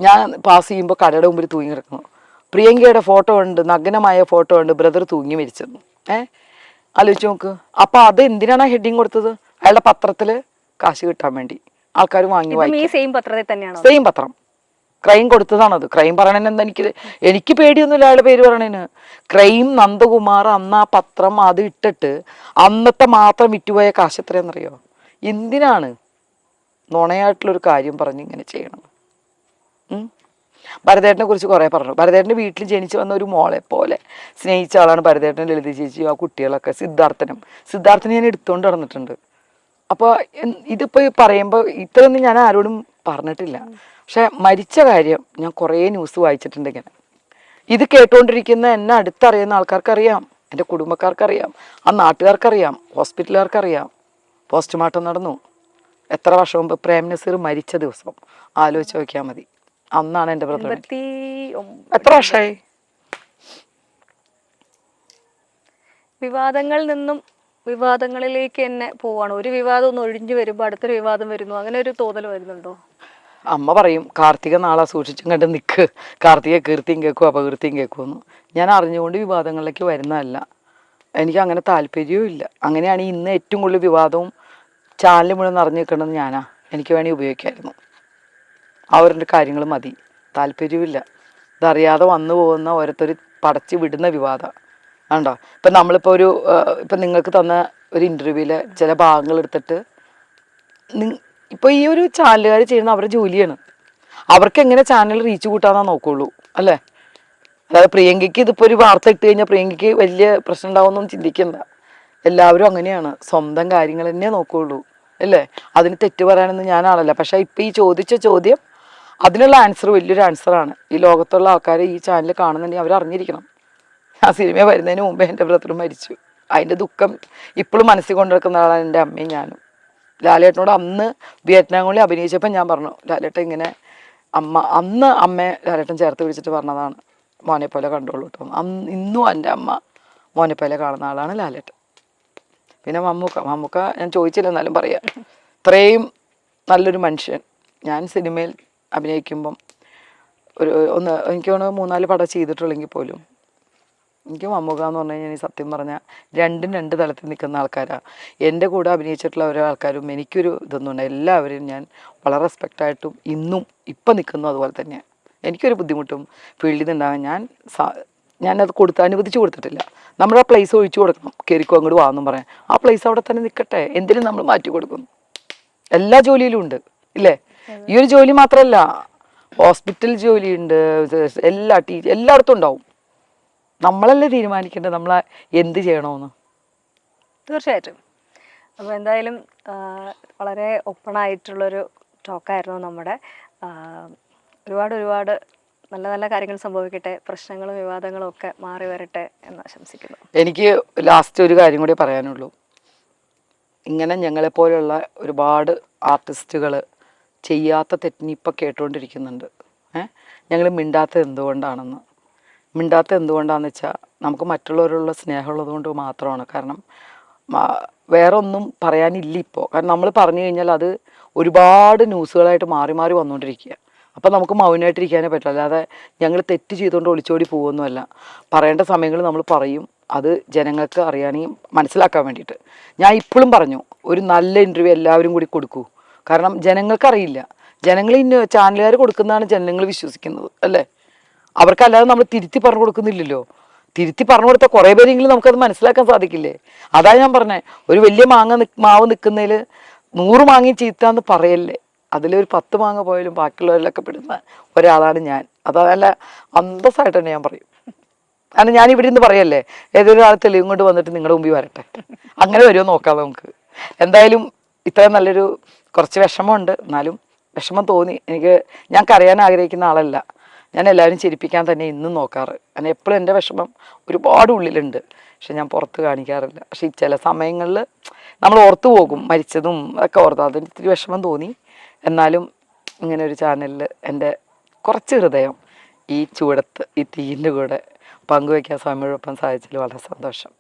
ഞാൻ പാസ് ചെയ്യുമ്പോൾ കടയുടെ മുമ്പിൽ തൂങ്ങി കിടക്കുന്നു. പ്രിയങ്കയുടെ ഫോട്ടോ ഉണ്ട്, നഗ്നമായ ഫോട്ടോ ഉണ്ട്, ബ്രദർ തൂങ്ങി മരിച്ചെന്നു. ആലോചിച്ച് നോക്ക്. അപ്പൊ അത് എന്തിനാണ് ഹെഡിങ് കൊടുത്തത്? അയാളുടെ പത്രത്തില് കാശ് കിട്ടാൻ വേണ്ടി ആൾക്കാർ വാങ്ങി വായിക്കും. സെയിം പത്രം ക്രൈം കൊടുത്തതാണത്. ക്രൈം പറയണേന് എന്താ എനിക്ക് പേടിയൊന്നുമില്ല അയാളുടെ പേര് പറയണേന്. ക്രൈം നന്ദകുമാർ അന്ന് ആ പത്രം അത് ഇട്ടിട്ട് അന്നത്തെ മാത്രം വിറ്റുപോയ കാശ് എത്രയാണെന്നറിയോ? എന്തിനാണ് നുണയായിട്ടുള്ളൊരു കാര്യം പറഞ്ഞ് ഇങ്ങനെ ചെയ്യണം? ഭരതേട്ടനെ കുറിച്ച് കുറേ പറഞ്ഞു. ഭരതേട്ടൻ്റെ വീട്ടിൽ ജനിച്ചു വന്ന ഒരു മോളെ പോലെ സ്നേഹിച്ച ആളാണ് ഭരതേട്ടൻ, ലളിത ചേച്ചി, ആ കുട്ടികളൊക്കെ. സിദ്ധാർത്ഥനെ ഞാൻ എടുത്തുകൊണ്ട് നടന്നിട്ടുണ്ട്. അപ്പോൾ ഇതിപ്പോൾ പറയുമ്പോൾ ഇത്രയൊന്നും ഞാൻ ആരോടും പറഞ്ഞിട്ടില്ല. പക്ഷെ മരിച്ച കാര്യം ഞാൻ കുറേ ന്യൂസ് വായിച്ചിട്ടുണ്ട്. ഇങ്ങനെ ഇത് കേട്ടുകൊണ്ടിരിക്കുന്ന എന്നെ അടുത്തറിയുന്ന ആൾക്കാർക്കറിയാം, എൻ്റെ കുടുംബക്കാർക്കറിയാം, ആ നാട്ടുകാർക്കറിയാം, ഹോസ്പിറ്റലുകാർക്കറിയാം. പോസ്റ്റ്മോർട്ടം നടന്നു എത്ര വർഷം മുമ്പ്. പ്രേം നസീർ മരിച്ച ദിവസം ആലോചിച്ച് നോക്കിയാൽ മതി. അന്നാണ് എൻ്റെ ബ്രദർ. എത്ര വർഷമായി? വിവാദങ്ങളിലേക്ക് തന്നെ പോവാണ്. ഒരു വിവാദം ഒന്ന് ഒഴിഞ്ഞു വരുമ്പോൾ അടുത്തൊരു വിവാദം വരുന്നു. അങ്ങനെ ഒരു തോന്നൽ വരുന്നുണ്ടോ? അമ്മ പറയും കാർത്തിക നാളെ സൂക്ഷിച്ചും കണ്ട് നിൽക്ക്, കാർത്തിക കീർത്തിയും കേൾക്കും അപകീർത്തിയും കേൾക്കുമെന്ന്. ഞാൻ അറിഞ്ഞുകൊണ്ട് വിവാദങ്ങളിലേക്ക് വരുന്നതല്ല. എനിക്ക് അങ്ങനെ താല്പര്യവും ഇല്ല. അങ്ങനെയാണ് ഇന്ന് ഏറ്റവും കൂടുതൽ വിവാദവും ചാനൽ മുഴുവൻ നിറഞ്ഞു നിൽക്കണമെന്ന് ഞാനാ. എനിക്ക് വേണമെങ്കിൽ ഉപയോഗിക്കായിരുന്നു. അവരുടെ കാര്യങ്ങൾ മതി, താല്പര്യമില്ല. ഇതറിയാതെ വന്നു പോകുന്ന ഓരോരുത്തർ പടച്ച് വിടുന്ന വിവാദം ആണ്ടോ. ഇപ്പം നമ്മളിപ്പോൾ ഇപ്പം നിങ്ങൾക്ക് തന്ന ഒരു ഇൻ്റർവ്യൂവിലെ ചില ഭാഗങ്ങൾ എടുത്തിട്ട് ഇപ്പോൾ ഈ ഒരു ചാനലുകാർ ചെയ്യുന്ന അവരുടെ ജോലിയാണ്. അവർക്ക് എങ്ങനെ ചാനൽ റീച്ച് കൂട്ടാന്നാ നോക്കുള്ളൂ അല്ലേ? അതായത് പ്രിയങ്കയ്ക്ക് ഇതിപ്പോൾ ഒരു വാർത്ത ഇട്ട് കഴിഞ്ഞാൽ പ്രിയങ്കയ്ക്ക് വലിയ പ്രശ്നം ഉണ്ടാവുമെന്നൊന്നും ചിന്തിക്കണ്ട. എല്ലാവരും അങ്ങനെയാണ്, സ്വന്തം കാര്യങ്ങൾ തന്നെ നോക്കുള്ളൂ അല്ലേ? അതിന് തെറ്റ് പറയാനൊന്നും ഞാനാണല്ല. പക്ഷെ ഇപ്പം ഈ ചോദിച്ച ചോദ്യം അതിനുള്ള ആൻസർ വലിയൊരു ആൻസറാണ്. ഈ ലോകത്തുള്ള ആൾക്കാർ ഈ ചാനൽ കാണുന്നുണ്ടെങ്കിൽ അവരറിഞ്ഞിരിക്കണം. ആ സിനിമ വരുന്നതിന് മുമ്പേ എൻ്റെ ബ്രദർ മരിച്ചു. അതിൻ്റെ ദുഃഖം ഇപ്പോഴും മനസ്സിൽ കൊണ്ടുനടക്കുന്ന ആളാണ് എൻ്റെ അമ്മയും ഞാനും. ലാലേട്ടനോട് അന്ന് വിയറ്റ്നാമിൽ അഭിനയിച്ചപ്പോൾ ഞാൻ പറഞ്ഞു, ലാലേട്ടൻ ഇങ്ങനെ അന്ന് അമ്മയെ ലാലേട്ടൻ ചേർത്ത് പിടിച്ചിട്ട് പറഞ്ഞതാണ് മോനെ പോലെ കണ്ടോളൂ കേട്ടോ. ഇന്നും എൻ്റെ അമ്മ മോനെ പോലെ കാണുന്ന ആളാണ് ലാലേട്ടൻ. പിന്നെ മമ്മൂക്ക ഞാൻ ചോദിച്ചില്ല എന്നാലും പറയാം, ഇത്രയും നല്ലൊരു മനുഷ്യൻ. ഞാൻ സിനിമയിൽ അഭിനയിക്കുമ്പം എനിക്ക് തോന്നുന്നു 3-4 പടം ചെയ്തിട്ടുള്ളെങ്കിൽ പോലും എനിക്ക് മമ്മൂക്ക എന്ന് പറഞ്ഞു കഴിഞ്ഞാൽ സത്യം പറഞ്ഞാൽ രണ്ട് തലത്തിൽ നിൽക്കുന്ന ആൾക്കാരാണ്. എൻ്റെ കൂടെ അഭിനയിച്ചിട്ടുള്ള ഓരോ ആൾക്കാരും എനിക്കൊരു ഇതൊന്നുണ്ട്, എല്ലാവരും ഞാൻ വളരെ റെസ്പെക്റ്റായിട്ടും ഇപ്പം നിൽക്കുന്നു അതുപോലെ തന്നെയാണ്. എനിക്കൊരു ബുദ്ധിമുട്ടും ഫീൽഡിൽ നിന്നുണ്ടാകാൻ ഞാനത് അനുവദിച്ചു കൊടുത്തിട്ടില്ല. നമ്മുടെ ആ പ്ലേസ് ഒഴിച്ചു കൊടുക്കണം, കയറിക്കോ അങ്ങോട്ട് വാന്നും പറയാം. ആ പ്ലേസ് അവിടെ തന്നെ നിൽക്കട്ടെ, എന്തിനും നമ്മൾ മാറ്റി കൊടുക്കുന്നു. എല്ലാ ജോലിയിലും ഉണ്ട് ഇല്ലേ? ഈ ഒരു ജോലി മാത്രമല്ല, ഹോസ്പിറ്റൽ ജോലിയുണ്ട്, എല്ലായിടത്തും ഉണ്ടാവും. നമ്മളല്ലേ തീരുമാനിക്കേണ്ടത് നമ്മൾ എന്ത് ചെയ്യണമെന്ന്. തീർച്ചയായിട്ടും. അപ്പോൾ എന്തായാലും വളരെ ഓപ്പണായിട്ടുള്ളൊരു ടോക്കായിരുന്നു നമ്മുടെ. ഒരുപാട് നല്ല നല്ല കാര്യങ്ങൾ സംഭവിക്കട്ടെ, പ്രശ്നങ്ങളും വിവാദങ്ങളും ഒക്കെ മാറി വരട്ടെ എന്ന് ആശംസിക്കുന്നു. എനിക്ക് ലാസ്റ്റ് ഒരു കാര്യം കൂടി പറയാനുള്ളൂ. ഇങ്ങനെ ഞങ്ങളെപ്പോലെയുള്ള ഒരുപാട് ആർട്ടിസ്റ്റുകൾ ചെയ്യാത്ത തെറ്റിന് ഇപ്പം കേട്ടുകൊണ്ടിരിക്കുന്നുണ്ട്. ഞങ്ങൾ മിണ്ടാത്തത് എന്തുകൊണ്ടാണെന്ന് വെച്ചാൽ നമുക്ക് മറ്റുള്ളവരുള്ള സ്നേഹമുള്ളത് കൊണ്ട് മാത്രമാണ്. കാരണം വേറെ ഒന്നും പറയാനില്ല ഇപ്പോൾ. കാരണം നമ്മൾ പറഞ്ഞു കഴിഞ്ഞാൽ അത് ഒരുപാട് ന്യൂസുകളായിട്ട് മാറി വന്നുകൊണ്ടിരിക്കുക. അപ്പം നമുക്ക് മൗനമായിട്ടിരിക്കാനേ പറ്റില്ല. അല്ലാതെ ഞങ്ങൾ തെറ്റ് ചെയ്തുകൊണ്ട് ഒളിച്ചോടി പോകുമൊന്നുമല്ല. പറയേണ്ട സമയങ്ങൾ നമ്മൾ പറയും, അത് ജനങ്ങൾക്ക് അറിയാനെങ്കിൽ മനസ്സിലാക്കാൻ വേണ്ടിയിട്ട്. ഞാൻ ഇപ്പോഴും പറഞ്ഞു, ഒരു നല്ല ഇൻ്റർവ്യൂ എല്ലാവരും കൂടി കൊടുക്കൂ. കാരണം ജനങ്ങൾക്കറിയില്ല. ജനങ്ങൾ ചാനലുകാർ കൊടുക്കുന്നതാണ് ജനങ്ങൾ വിശ്വസിക്കുന്നത് അല്ലേ? അവർക്കല്ലാതെ നമ്മൾ തിരുത്തി പറഞ്ഞു കൊടുക്കുന്നില്ലല്ലോ. തിരുത്തി പറഞ്ഞു കൊടുത്താൽ കുറേ പേരെങ്കിലും നമുക്കത് മനസ്സിലാക്കാൻ സാധിക്കില്ലേ? അതാ ഞാൻ പറഞ്ഞത്, ഒരു വലിയ മാവ് നിൽക്കുന്നതിൽ 100 മാങ്ങയും ചീത്താന്ന് പറയല്ലേ. അതിലൊരു 10 മാങ്ങ പോയാലും ബാക്കിയുള്ളവരിലൊക്കെ പെടുന്ന ഒരാളാണ് ഞാൻ. അതല്ല, അന്തസ്സായിട്ട് തന്നെ ഞാൻ പറയും. കാരണം ഞാൻ ഇവിടെ നിന്ന് പറയല്ലേ, ഏതൊരാൾ തെളിവും കൊണ്ട് വന്നിട്ട് നിങ്ങളുടെ മുമ്പിൽ വരട്ടെ, അങ്ങനെ വരുമോ നോക്കാം നമുക്ക്. എന്തായാലും ഇത്രയും നല്ലൊരു കുറച്ച് വിഷമമുണ്ട്, എന്നാലും വിഷമം തോന്നി. ഞാൻ കരയാൻ ആഗ്രഹിക്കുന്ന ആളല്ല. ഞാൻ എല്ലാവരും ചിരിപ്പിക്കാൻ തന്നെ ഇന്നും നോക്കാറ്. കാരണം എപ്പോഴും എൻ്റെ വിഷമം ഒരുപാട് ഉള്ളിലുണ്ട്, പക്ഷെ ഞാൻ പുറത്ത് കാണിക്കാറില്ല. പക്ഷെ ഈ ചില സമയങ്ങളിൽ നമ്മൾ ഓർത്തു പോകും, മരിച്ചതും ഒക്കെ ഓർത്തു. അതിന് ഇത്തിരി വിഷമം തോന്നി. എന്നാലും ഇങ്ങനെ ഒരു ചാനലിൽ എൻ്റെ കുറച്ച് ഹൃദയം ഈ ചൂടത്ത് ഈ തീയിൻ്റെ കൂടെ പങ്കുവയ്ക്കാൻ സ്വാമിയോടൊപ്പം സാധിച്ചതിൽ വളരെ സന്തോഷം.